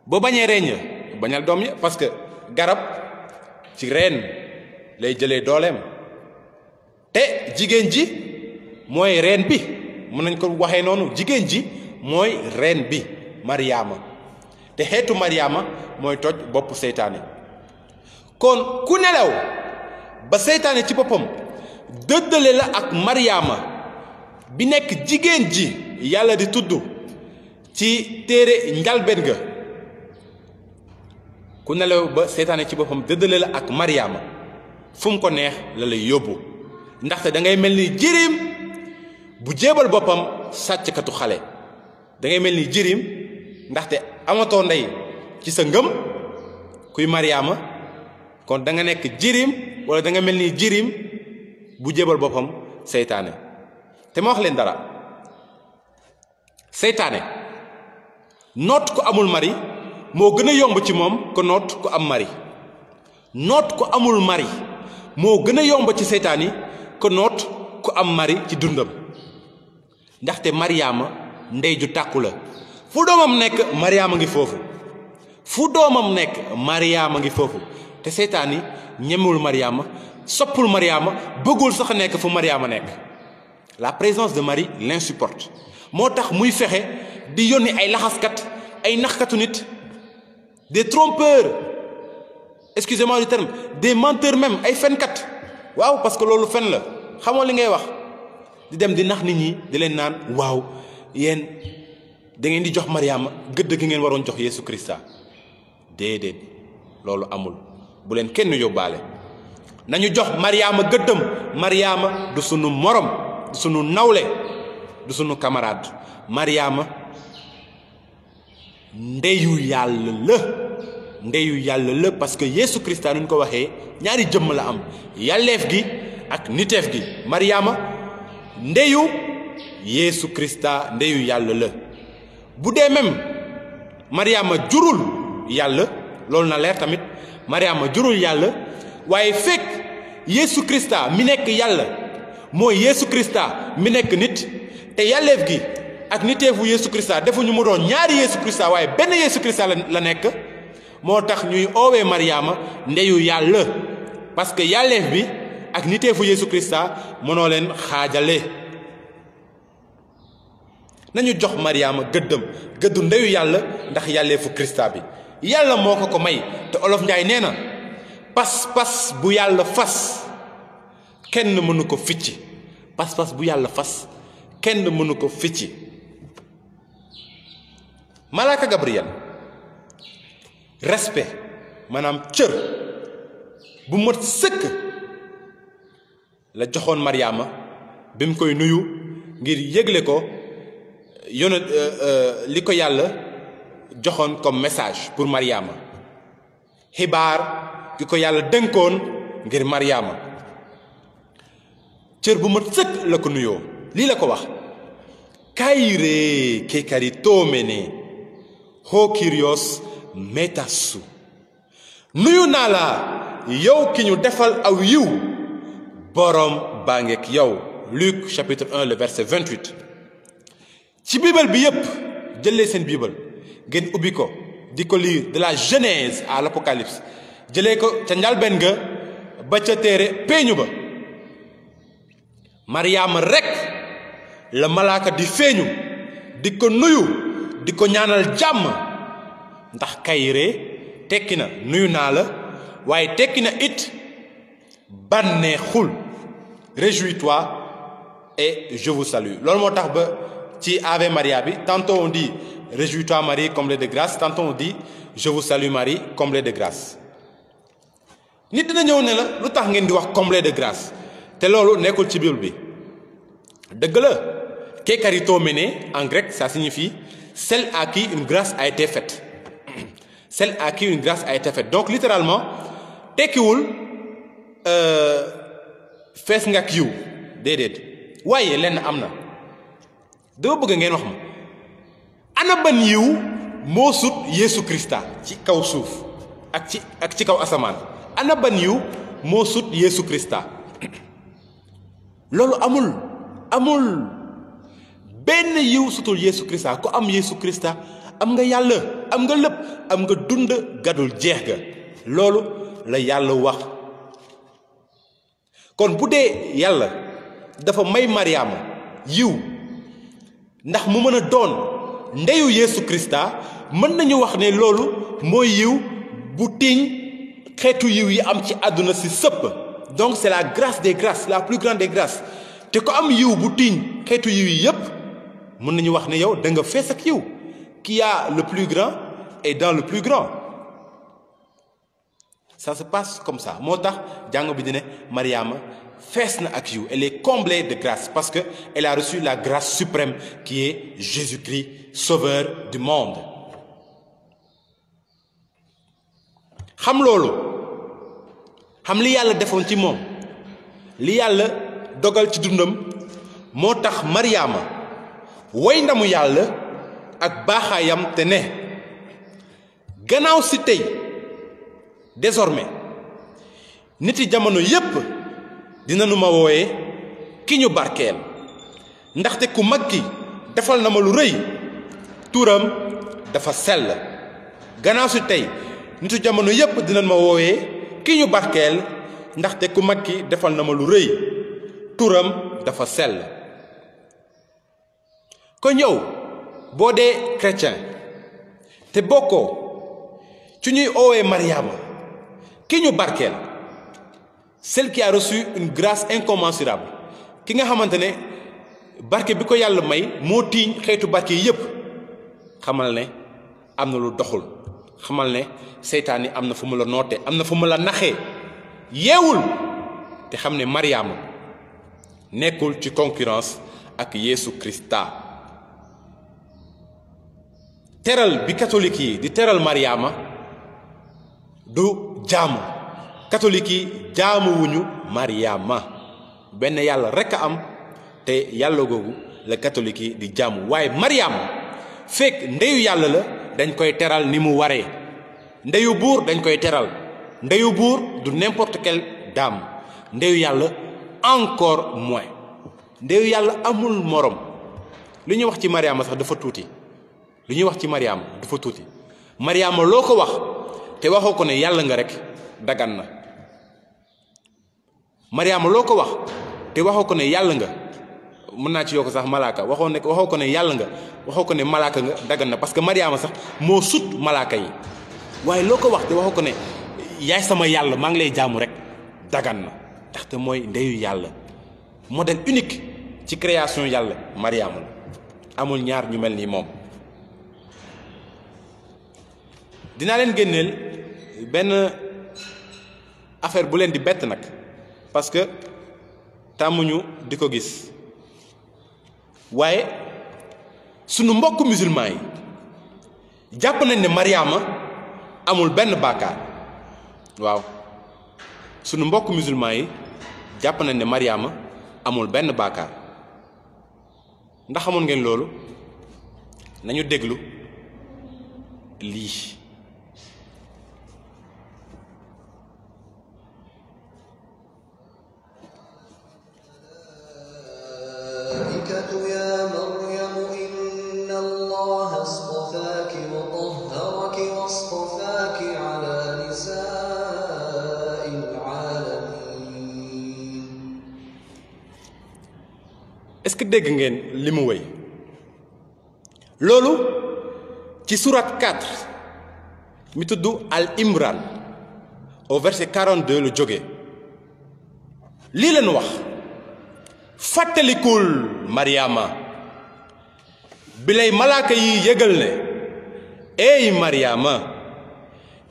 boo bañee reññ bañal doom ya parce que garab ci reen lay jëlee dooleem te jigéen ji mooy reen bi mën nañ ko waxee noonu jigéen ji mooy reen bi Mariama te xeetu Mariama mooy toj bopp seytaane kon ku nelaw ba seytaane ci boppam dëddale la ak Mariama bi nekk jigéen ji yàlla di tudd ci téere njalbeen ga ku nelaw ba seytaane ci boppam dëddale la ak Mariama fu mu ko neex la lay yóbbu ndaxte da ngay mel ni jirim bu jéebal boppam sàcckatu xale da ngay mel ni jirim ndaxte amatoo ndey ci sa ngëm kuy Mariama kon da nga nekk jirim wala da nga mel ni jirim bu jéebal boppam seytaane te ma wax leen dara seytaane noot ko amul mari moo gën a yomb ci moom ko noot ko am mari noot ko amul mari moo gën a yomb ci seytaan yi ko noot ko am mari ci dundam ndaxte Mariama ndey ju tàkku la fu doomam nekk Mariama ngi foofu fu doomam nekk Mariama ngi foofu te seytaan yi ñemewul Mariama soppul Mariama bëggul sax nekk fu Mariama nekk la présence de Marie l'insupporte moo tax muy fexe di yónni ay laxaskat ay naxkatu nit des trompeurs excusez-moi du terme des menteurs même ay fenkat waaw parce que loolu fen la xamoo li ngay wax di dem di nax nit ñi di leen naan waaw yéen da ngeen di jox Mariama gëdd gi ngeen waroon jox Yesu Christa déedéet loolu amul bu leen kenn yóbbaale nañu jox Mariama gëddam Mariama du sunu morom du sunu nawle du sunu camarade Mariama ndeyu yàlla la parce que Yesu Christa nuñ ko waxee ñaari jëmm la am yàlleef gi ak niteef gi Mariama ndeyu Yesu Christa ndeyu yàlla la bu dee même Mariama jurul yàlla loolu na leer tamit Mariama jurul yàlla waaye fekk Yesu Christa mi nekk yàlla mooy Yesu Christa mi nekk nit te yàlleef gi ak niteefu Yesu Christa defuñu mu doon ñaari Yesu Christa waaye benn Yesu Christa la nekk moo tax ñuy oowee Mariama ndeyu yàlla parce que yàlleef bi ak niteefu Yesu Christa mënoo leen xaajale nañu jox Mariama gëddu ndeyu yàlla ndax yàlleefu Christa bi yàlla moo ko may te olof Njaay nee na pas-pas bu yàlla fas kenn mënu ko ficci pas-pas bu yàlla fas kenn mënu ko ficci Malaaka Gabriel respect maanaam cër bu mat sëkk la joxoon Mariama bi mu koy nuyu ngir yëgle ko li ko yàlla joxoon comme message pour Mariama xibaar gi ko yàlla dénkoon ngir Mariama cër bu mat sëkk la ko nuyoo lii la ko wax kaire kekaritomene ho kyrios metasu nuyu naa la yow ki ñu defal aw yiw borom baa ngeek yow. Luc chapitre 1 le verset 28 ci bible bi yépp jëlee seen bible ngeen ubbi ko di ko lire de la Genèse à l'Apocalypse jëlee ko ca njalbeen nga ba ca téere peeñu ba Mariama rekk la malaaka di feeñu di ko nuyu di ko ñaanal jàmm ndax kayre tekki na nuyu naa la waaye tekki na it bànneexul réjouis-toi et je vous salue loolu moo tax ba ci Ave Maria bi tantôt on dit réjouis-toi Marie comblée de grâce tantôt on dit je vous salue Marie comblée de grâce nit dina ñëw ne la lu tax ngeen di wax comblée de grâce te loolu nekkul ci Bible bi dëgg la kekaritomene en grec ça signifie celle à qui une grâce a été faite celle à qui une grâce a été faite donc littéralement tekkiwul fees nga ak yiw déedéet waaye lenn am na dama bëgg ngeen wax ma ana ban yiw moo sut Yeesu Krista ci kaw suuf ak ci kaw asamaan ana ban yiw moo sut Yeesu Krista loolu amul benn yiw sutul Yeesu Krista ku am Yeesu Krista am nga yàlla am nga lépp am nga dund gadul jeex ga loolu la yàlla wax kon bu dee yàlla dafa may Mariama yiw ndax mu mën a doon ndeyu Yeesu Krista mën nañu wax ne loolu mooy yiw bu tiiñ xeetu yiw yi am ci àdduna si sëpp donc c'est la grâce des grâces la plus grande des grâces te ko am yiw bu tiiñ xeetu yiw yi yépp mën nañu wax ne yow da nga fees ak yiw qui a le plus grand et dans le plus grand ça se passe comme ça moo tax jàng bi di ne Mariama fees na ak yiw elle est comblée de grâce parce que elle a reçu la grâce suprême qui est Jésus-Christ sauveur du monde xam loolu xam li yàlla defoon ci moom li yàlla dogal ci dundam moo tax Mariama way ndamu yàlla ak baaxaayam te ne gannaaw si tey désormais nit yi jamono yépp dinañu ma wooye ki ñu barkeel ndaxte ku mag ki defal na ma lu rëy turam dafa sell gannaaw si tey nitu jamono yépp dinañ ma wooye ki ñu barkeel ndaxte ku mag ki defal na ma lu rëy turam dafa sell kon yow boo dee chrétien te bokkoo ci ñuy oowee Mariama ki ñu barkeel celle qui a reçu une grâce incommensurable ki nga xamante ne barke bi ko yàlla may moo tiiñ xeetu barke yi yépp xamal ne am na lu doxul xamal ne seytaan yi am na fu mu la noote am na fu mu la naxee yeewul te xam ne Mariama nekkul ci concurrence ak Yeesu Krista teral bi catholique yi di teral Mariama du jaamu catholique yi jaamuwuñu Mariama benn yàlla rekk a am te yàlla googu la catholique yi di jaamu waaye Mariama fekk ndeyu yàlla la dañ koy teral ni mu waree ndeyu buur dañ koy teral ndeyu buur du n'importe quelle dame ndeyu yàlla encore moins ndeyu yàlla amul morom li ñuy wax ci Mariama sax dafa tuuti li ñuy wax ci Mariama dafa tuuti Mariama loo ko wax te waxoo ko ne yàlla nga rek dagan na Mariama loo ko wax te waxoo ko ne yàlla nga mën naa ci yokk sax malaaka waxoo ko ne yàlla nga waxoo ko ne malaaka nga dagan na parce que Mariama sax moo sut malaaka yi waaye loo ko wax te waxoo ko ne yaay sama yàlla maa ngi lay jaamu rek dagan na ndaxte mooy ndeyu yàlla modèle unique ci création yàlla Mariama la amul ñaar ñu mel ni moom dinaa leen génneel benn affaire bu leen di bett nag parce que tàmmuñu di ko gis waaye sunu mbokk musulman yi jàpp nañ ne Mariama amul benn bàkkaar waaw sunu mbokk musulman yi jàpp nañ ne Mariama amul benn bàkkaar ndax xamoon ngeen loolu nañu déglu lii يا مريم إن الله اصطفاك وطهرك واصطفاك على نساء العالمين. est-ce que dégg ngeen li mu wéy loolu ci sourate 4 mi tudd Al Imran au verset 42 lu jóge lii leen wax fàttalikul Mariama bi lay malaaka yi yëgal ne eey Mariama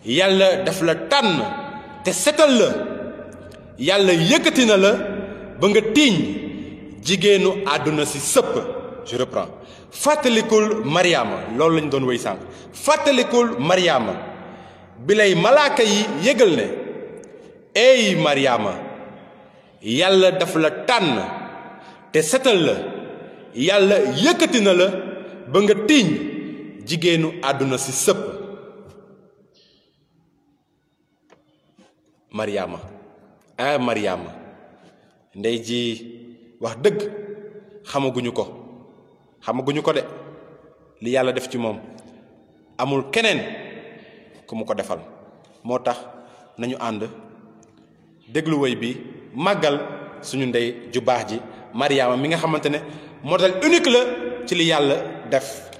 yàlla daf la tànn te setal la yàlla yëkkati na la ba nga tiiñ jigéenu àdduna si sëpp. Je reprends fàttalikul Mariama loolu lañ doon wéy sànq fàttalikul Mariama bi lay malaaka yi yëgal ne eey Mariama yàlla daf la tànn te setal la yàlla yëkkati na la ba nga tiiñ jigéenu àdduna si sëpp. Mariama ah Mariama ndey ji wax dëgg xamaguñu ko de li yàlla def ci moom amul keneen ku mu ko defal moo tax nañu ànd déglu woy bi màggal suñu ndey ju baax ji Mariama mi nga xamante ne modèle unique la ci li yàlla def.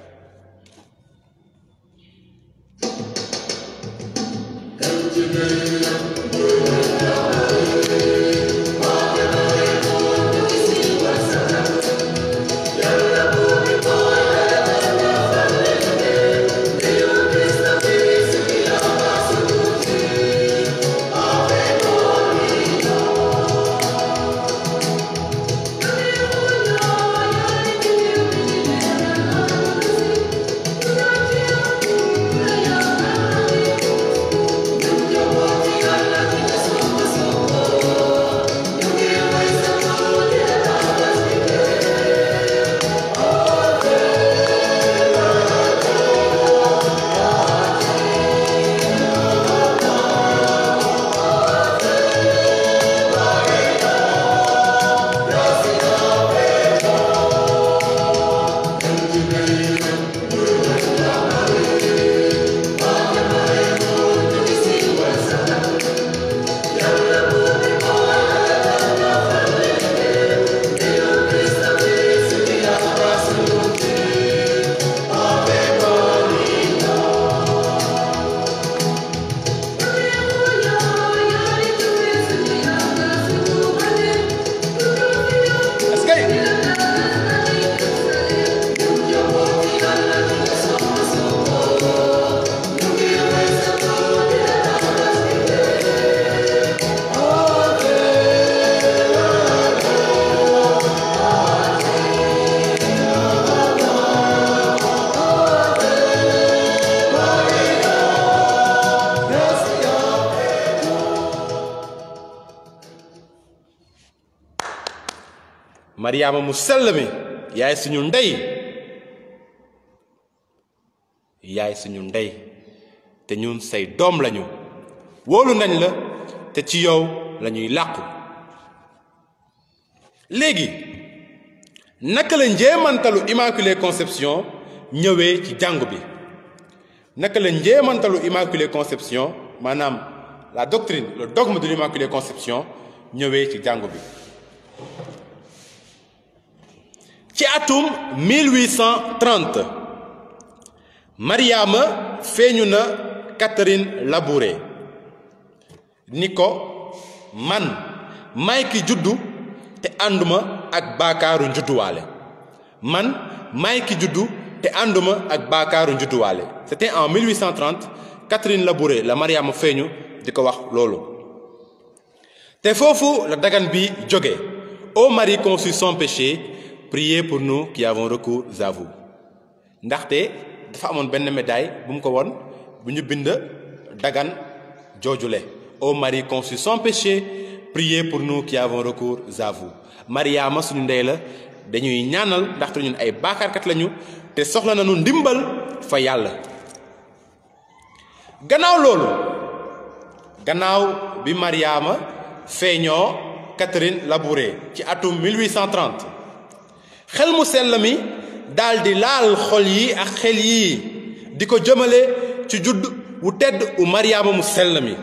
Mariama mu sell mi yaay suñu ndey te ñun say doom lañu wóolu nañ la te ci yow lañuy làqu léegi naka la njéemantalu Immaculée Conception ñëwee ci jàngu bi naka la njéemantalu Immaculée Conception maanaam la doctrine le dogme de l'Immaculée Conception ñëwee ci jàngu bi ci atum 1830 Mariama feeñu na Catherine Labouré ni ko man maay ki juddu te ànduma ak baakaaru njudduwaale c'était en 1830 Catherine Labouré la Mariama feeñu di ko wax loolu te foofu la dagan bi jóge ô Marie conçue sans péché priez pour nous qui avons recours à vous ndaxte dafa amoon benn médaille bu mu ko woon bu ñu bind dagan joojule ô Marie conçue sans péché priez pour nous qui avons recours à vous Mariama suñu ndey la dañuy ñaanal ndaxte ñun ay baakaarkat lañu te soxla nañu ndimbal fa yàlla. gannaaw loolu gannaaw bi Mariama feeñoo Catherine Labouré ci atum 1830 xel mu sell mi daldi laal xol yi ak xel yi di ko jëmale ci judd wu tedd u Mariama mu sell mi.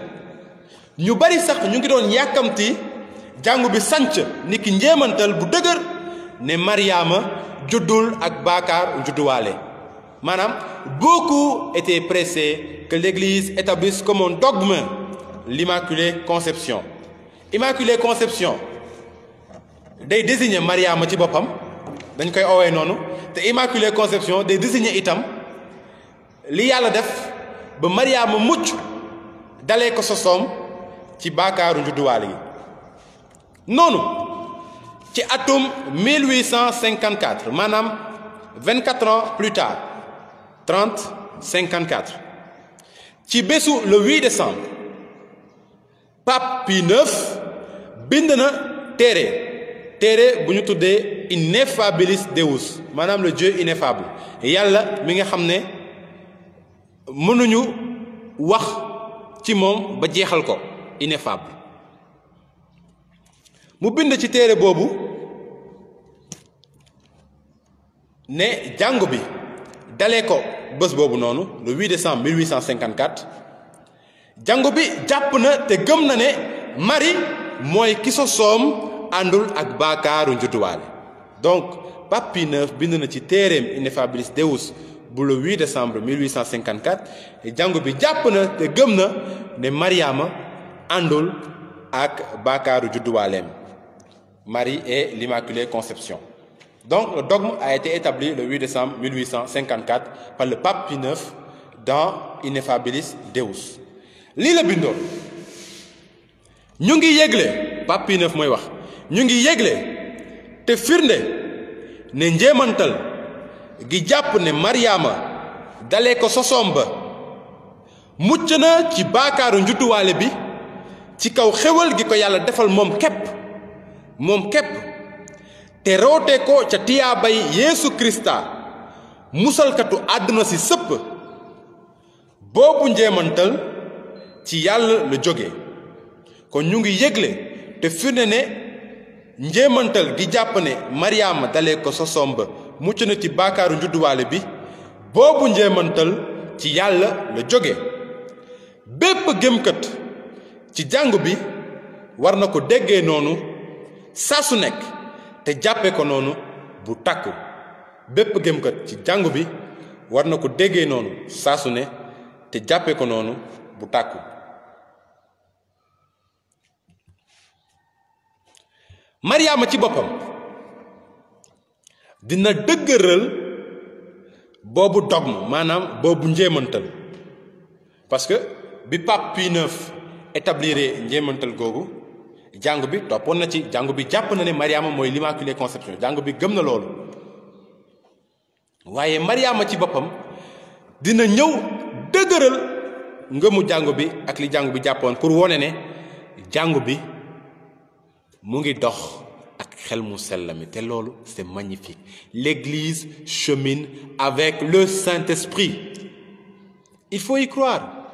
ñu bari sax ñu ngi doon yàkkamti jàngu bi sanc niki njéemantal bu dëgër ne Mariama juddul ak baakaar judduwaale. maanaam beaucoup étaient pressés que l'Église établisse comme un dogme l'Immaculée Conception. Immaculée Conception day désigner Mariama ci boppam dañ koy owee noonu te Immaculée Conception day désigner itam li yàlla def ba Mariama mucc dalee ko sosoom ci baakaaru njudduwaale yi. noonu ci atum 1854 maanaam 24 ans plus tard 3054 ci bésu le 8 décembre Pape Pie IX bind na téere bu ñu tuddee Ineffabilis Deus maanaam le Dieu ineffable yàlla mi nga xam ne mënuñu wax ci moom ba jeexal ko ineffable. mu bind ci téere boobu ne jàngu bi dalee ko bés boobu noonu le 8 décembre 1854 jàngu bi jàpp na te gëm na ne Marie mooy ki sosoom àndul ak baakaaru njudduwaale. donc Pape Pie IX bind na ci téereem Ineffabilis Deus bu le 8 décembre 1854 jàngu bi jàpp na te gëm na ne Mariama àndul ak baakaaru judduwaaleem. Marie est l'Immaculée Conception. Donc le dogme a été établi le 8 décembre 1854 par le Pape Pie IX dans Ineffabilis Deus. lii la bindoon ñu ngi yégle Pape Pie IX mooy wax ñu ngi yégle te firnde ne njéemantal gi jàpp ne Mariama dalee ko sosoom ba mucc na ci baakaaru njudduwaale bi ci kaw xéwal gi ko yàlla defal moom képp te roote ko ca tiyaabay Yeesu Krista musalkatu àdduna si sëpp. boobu njéemantal ci yàlla la jóge kon ñu ngi yégle te firnde ne njéemantal gi jàpp ne Mariama dalee ko sosoom ba mucc na ci baakaaru njudduwaale bi boobu njéemantal ci yàlla la jóge. bépp gëmkat ci jàngu bi war na ko déggee noonu saa su nekk te jàppe ko noonu bu takku. bépp gëmkat ci jàngu bi war na ko déggee noonu saa su ne te jàppe ko noonu bu takku. Mariama ci boppam dina dëgëral boobu dogme maanaam boobu njéemantal parce que bi Pape Pie IX établiré njéemantal googu jàngu bi toppoon na ci jàngu bi jàpp na ne Mariama mooy l'Immaculée Conception jàngu bi gëm na loolu. waaye Mariama ci boppam dina ñëw dëgëral ngëmu jàngu bi ak li jàngu bi jàppoon pour wone ne jàngu bi mu ngi dox ak xel mu sell mi te loolu c'est magnifique. L'Église chemine avec le Saint-Esprit. Il faut y croire.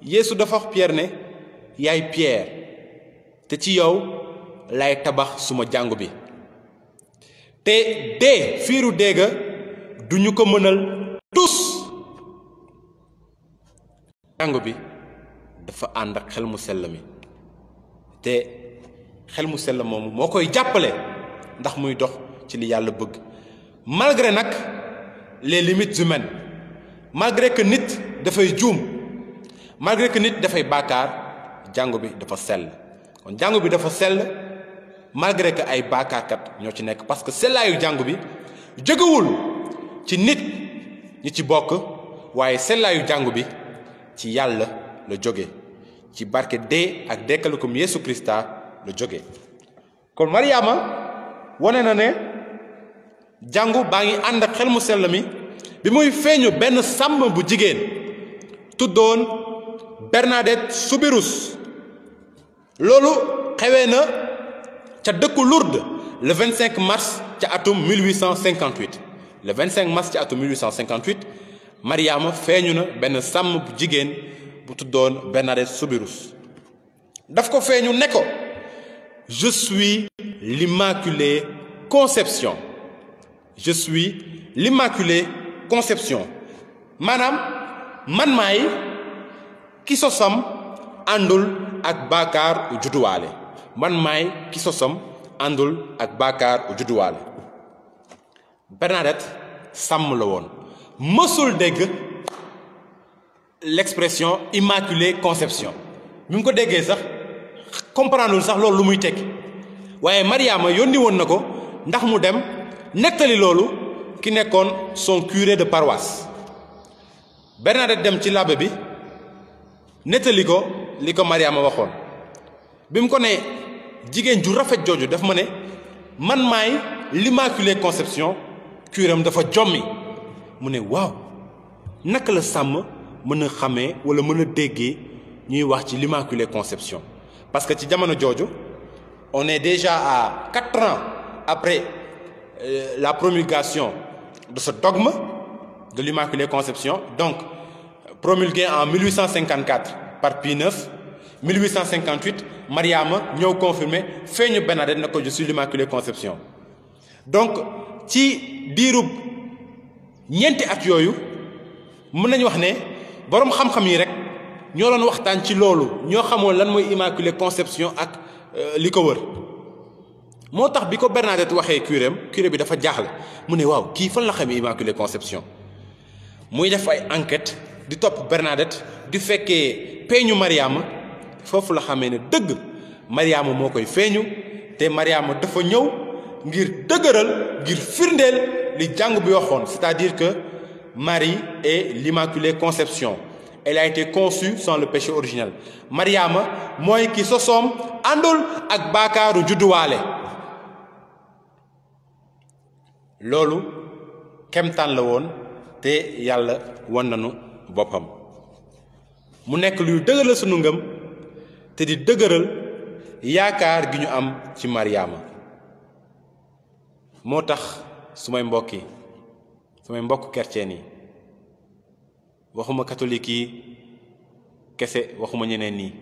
Yeesu dafa wax Pierre ne yaay Pierre te ci yow lay tabax suma jàngu bi te dee fiiru déega duñu ko mënal tus. jàngu bi dafa ànd ak xel mu sell mi te xel mu sell moomu moo koy jàppale ndax muy dox ci li yàlla bëgg malgré nag les limites humaines, malgré que nit dafay juum, malgré que nit dafay bàkkaar jàngu bi dafa sell. kon jàngu bi dafa sell malgré que ay bàkkaarkat ñoo ci nekk parce que sellaayu jàngu bi jógewul ci nit ñi ci bokk waaye sellaayu jàngu bi ci yàlla la jóge ci barke dee ak dekkalukum Yeesu Krista la jóge. kon Mariama wone na ne jàngu baa ngi ànd ak xel mu sell mi bi muy feeñu benn sàmm bu jigéen tuddoon Bernadette Soubirous. loolu xewee na ca dëkku Lourdes le 25 mars ca atum 1858 le 25 mars ca atum 1858 Mariama feeñu na benn sàmm bu jigéen bu tuddoon Bernadette Soubirous daf ko feeñu ne ko je suis l'Immaculée Conception je suis l'Immaculée Conception maanaam man maay ki sosam àndul ak baakaar judduwaale man maay ki sosam àndul ak baakaar judduwaale Bernadette sàmm la woon mësul dégg l'expression Immaculée Conception bi mu ko déggee sax comprendreul sax loolu lu muy tekki waaye Mariama yónni woon na ko ndax mu dem nettali loolu ki nekkoon son curé de paroisse Bernadette dem ci labbe bi nettali ko li ko Mariama waxoon bi mu ko ne jigéen ju rafet jooju daf ma ne man maay l'Immaculée Conception curam dafa jommi mu ne waaw naka la sàmm mën a xamee wala mën a déggee ñuy wax ci l'Immaculée Conception parce que ci jamono jooju on est déjà à 4 ans après la promulgation de ce dogme de l'Immaculée Conception donc promulgué en 1854 par Pie IX 1858 Mariama ñëw confirmé feeñu Bernadette na ko je suis l'Immaculée Conception donc ci diirub ñeenti at yooyu mën nañu wax ne boroom xam-xam yi rek ñoo doon waxtaan ci loolu ñoo xamoon lan mooy Immaculée Conception ak li ko wër moo tax bi ko Bernadette waxee curé bi dafa jaaxle mu ne waaw kii fan la xamee Immaculée Conception muy def ay enquête di topp Bernadette di fekkee peeñu Mariama foofu la xamee ne dëgg Mariama moo koy feeñu te Mariama dafa ñëw ngir dëgëral ngir firndeel li jàng bi waxoon c'est-à-dire que Marie est l'Immaculée Conception elle a été conçue sans le péché originel Mariama mooy ki sosoom àndul ak baakaaru judduwaale loolu kemtaan la woon te yàlla wan nañu boppam mu nekk luy dëgëral sunu ngëm te di dëgëral yaakaar gi ñu am ci Mariama moo tax sumay mbokk chrétien yi waxuma catholique yi kese waxuma ñeneen nii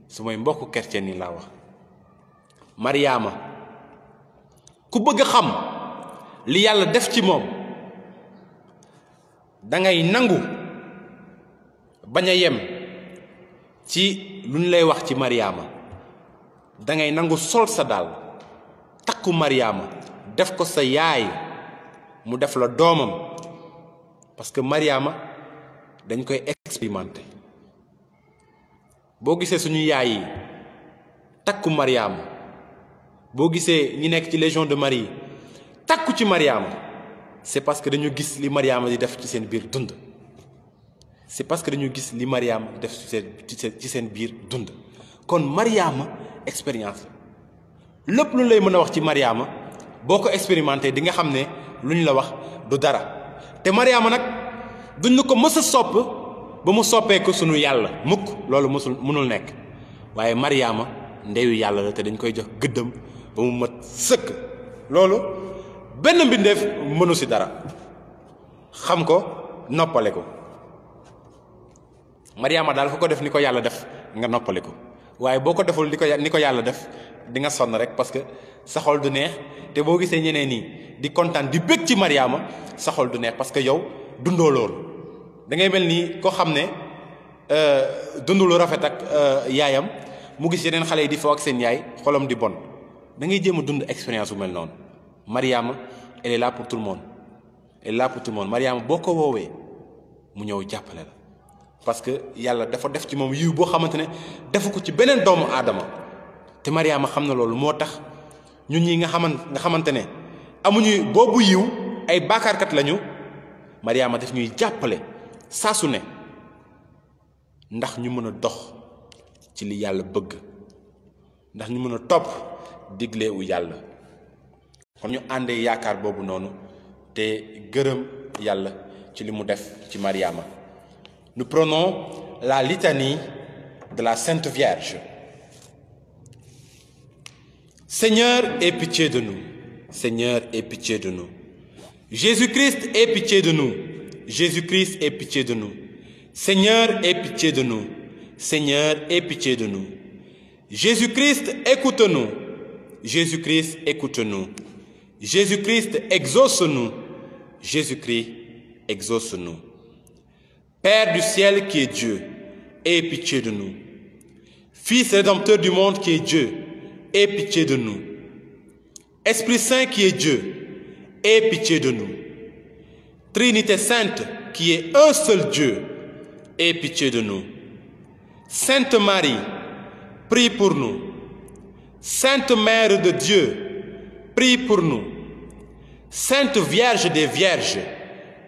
sumay mbokk chrétien yi laa wax Mariama ku bëgg a xam li yàlla def ci moom dangay nangu bañ a yem ci lu ñu lay wax ci Mariama dangay nangu sol sa daal takku Mariama def ko sa yaay mu def la doomam parce que Mariama dañ koy expérimenter boo gisee suñu yaay yi takku Mariama boo gisee ñi nekk ci Légion de Marie takku ci Mariama c'est parce que dañu gis li Mariama di def ci seen biir dund c'est parce que dañu gis li Mariama di def ci seen biir dund kon Mariama expérience lépp lu lay mën a wax ci Mariama boo ko expérimenté di nga xam ne lu ñu la wax du dara te Mariama nag duñ la ko mës a sopp ba mu soppee ko sunu yàlla mukk loolu mënul nekk waaye Mariama ndeyu yàlla la te dañ koy jox gëddam ba mu mat sëkk loolu benn mbindeef mënu ci dara xam ko noppale ko Mariama daal ku ko def ni ko yàlla def nga noppale ko waaye boo ko deful ni ko yàlla def di nga sonn rek parce que sa xol du neex te boo gisee ñeneen nii di kontaan di bëgg ci Mariama sa xol du neex parce que yow dundoo loolu da ngay mel ni koo xam ne dund lu rafet ak yaayam mu gis yeneen xale yi di foo ak seen yaay xolam di bon da ngay jéem a dund expérience bu mel noonu Mariama elle est là pour tout le monde elle est là pour tout le monde Mariama boo ko woowee mu ñëw jàppale la parce que yàlla dafa def ci moom yiw boo xamante ne defu ko ci beneen doomu aadama te Mariama xam na loolu moo tax ñun ñi nga xamante ne amuñu boobu yiw ay baakaarkat lañu Mariama daf ñuy jàppale saa su ne ndax ñu mën a dox ci li yàlla bëgg ndax ñu mën a topp diglewu yàlla kon ñu àndee yaakaar boobu noonu te gërëm yàlla ci li mu def ci Mariama. Nous prenons la litanie de la Sainte Vierge. Seigneur, aie pitié de nous. Seigneur, aie pitié de nous. Jésus-Christ, aie pitié de nous. Jésus-Christ, aie pitié de nous. Seigneur, aie pitié de nous. Seigneur, aie pitié de nous. Jésus-Christ, écoute-nous. Jésus-Christ, écoute-nous. Jésus-Christ, exauce-nous. Jésus-Christ, exauce-nous. Père du ciel qui est Dieu, aie pitié de nous. Fils rédempteur du monde qui est Dieu, aie pitié de nous. Esprit Saint qui est Dieu, aie pitié de nous. Trinité Sainte qui est un seul Dieu, aie pitié de nous. Sainte Marie, prie pour nous. Sainte Mère de Dieu, prie pour nous. Sainte Vierge des Vierges,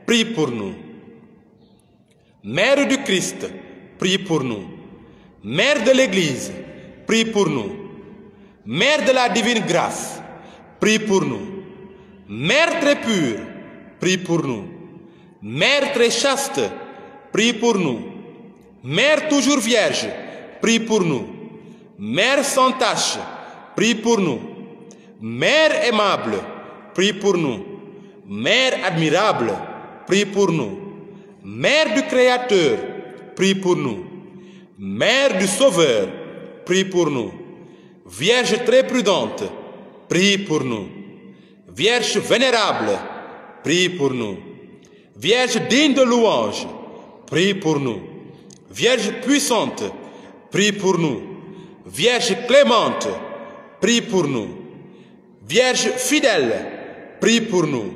prie pour nous. Mère du Christ, prie pour nous. Mère de l'Église, prie pour nous. Mère de la divine grâce, prie pour nous. Mère très pure, prie pour nous. Mère très chaste, prie pour nous. Mère toujours vierge, prie pour nous. Mère sans tache, prie pour nous. Mère aimable, prie pour nous. Mère admirable, prie pour nous. Mère du Créateur, prie pour nous. Mère du Sauveur, prie pour nous. Vierge très prudente, prie pour nous. Vierge vénérable, prie pour nous. Vierge digne de louange, prie pour nous. Vierge puissante, prie pour nous. Vierge clémente, prie pour nous. Vierge fidèle, prie pour nous.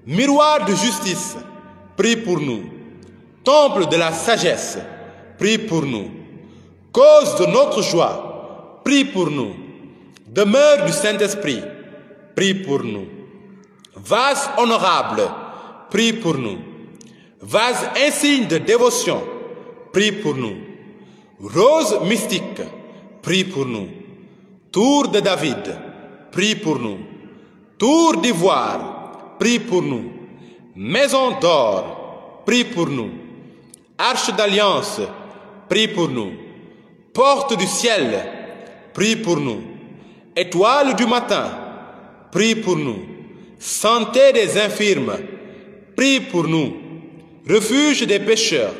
Miroir de justice, prie pour nous. Temple de la sagesse, prie pour nous. Cause de notre joie, prie pour nous. Demeure du Saint-Esprit, prie pour nous. Vase honorable, prie pour nous. Vase insigne de dévotion, prie pour nous. Rose mystique, prie pour nous. Tour de David, prie pour nous. Tour d'ivoire, prie pour nous. Maison d'or, prie pour nous. Arche d'alliance, prie pour nous. Porte du ciel, prie pour nous. Étoile du matin, prie pour nous. Santé des infirmes, prie pour nous. Refuge des pécheurs,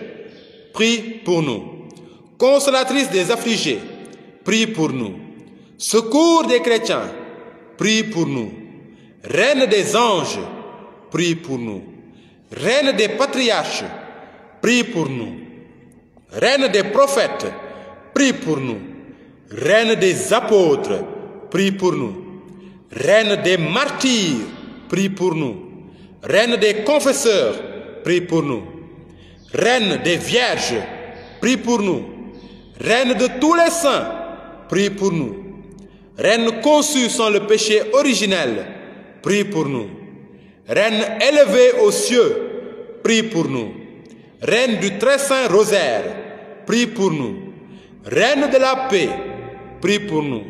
prie pour nous. Consolatrice des affligés, prie pour nous. Secours des chrétiens, prie pour nous. Reine des anges, prie pour nous. Reine des patriarches, prie pour nous. Reine des prophètes, prie pour nous. Reine des apôtres, prie pour nous. Reine des martyrs, prie pour nous. Reine des confesseurs, prie pour nous. Reine des vierges, prie pour nous. Reine de tous les saints, prie pour nous. Reine conçue sans le péché originel, prie pour nous. Reine élevée aux cieux, prie pour nous. Reine du très saint rosaire, prie pour nous. Reine de la paix, prie pour nous.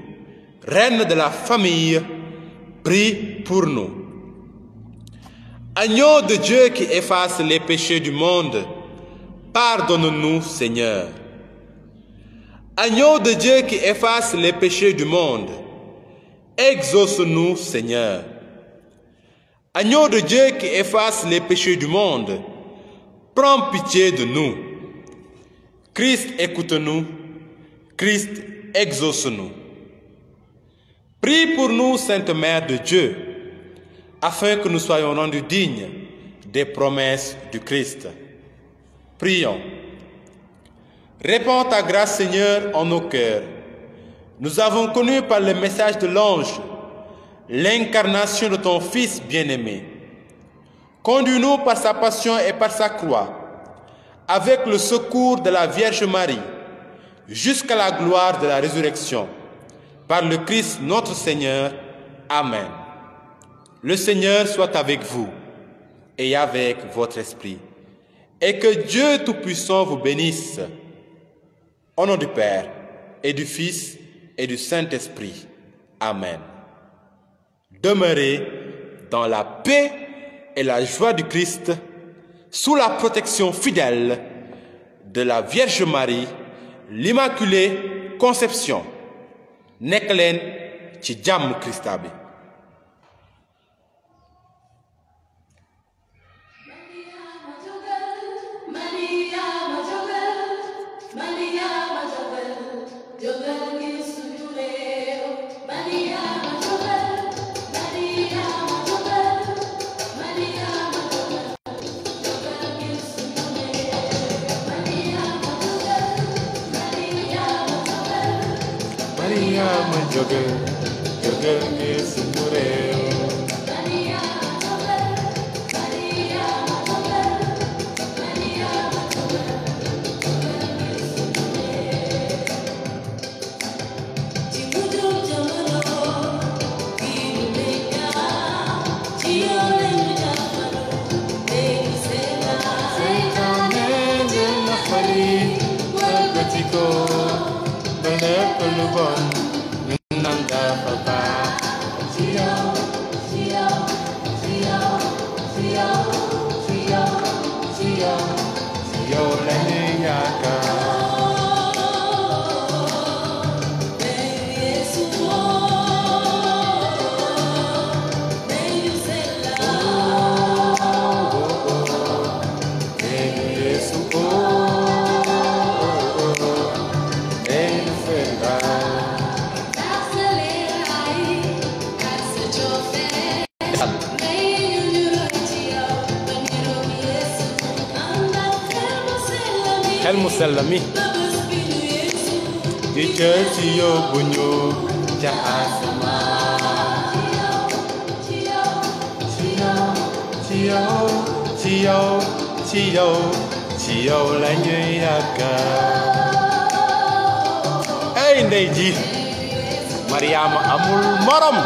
Reine de la famille, prie pour nous. Agneau de Dieu qui efface les péchés du monde, pardonne-nous, Seigneur. Agneau de Dieu qui efface les péchés du monde, exauce-nous, Seigneur. Agneau de Dieu qui efface les péchés du monde, prends pitié de nous. Christ, écoute-nous. Christ, exauce-nous. Prie pour nous, Sainte Mère de Dieu, afin que nous soyons rendus dignes des promesses du Christ. Prions. Répands ta grâce, Seigneur, en nos cœurs. Nous avons connu par le message de l'ange l'incarnation de ton Fils bien-aimé. Conduis-nous par sa passion et par sa croix, avec le secours de la Vierge Marie, jusqu'à la gloire de la résurrection. Par le Christ notre Seigneur. Amen. Le Seigneur soit avec vous et avec votre esprit. Et que Dieu Tout-Puissant vous bénisse. Au nom du Père, et du Fils, et du Saint-Esprit. Amen. Demeurez dans la paix et la joie du Christ, sous la protection fidèle de la Vierge Marie, l'Immaculée Conception. Nekk leen ci jàmm Krista bi. Mariama jógal jógal ngir suñu réew xel mu sell mi di jël ci yóbbu ñu ca asamaan ci yow la ñuy yaakaar ay ndey ji Mariama amul morom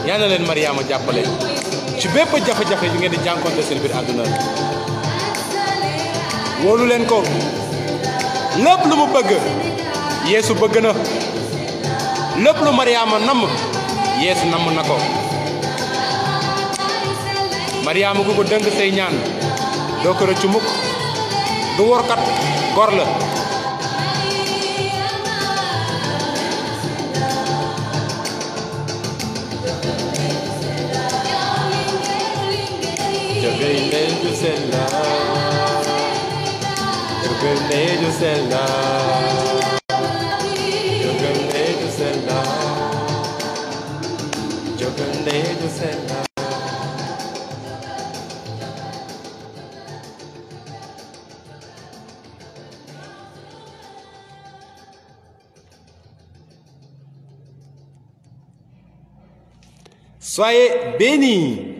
yal na leen Mariama jàppale ci bépp jafe-jafe yu ngeen di jànkoonte seen biir àdduna wóolu leen ko lépp lu mu bëgg Yeesu bëgg na lépp lu Mariama namm Yeesu namm na ko Mariama ku ko dënk say ñaan doo ko rëccu mukk du workat gor la Soyez bénis.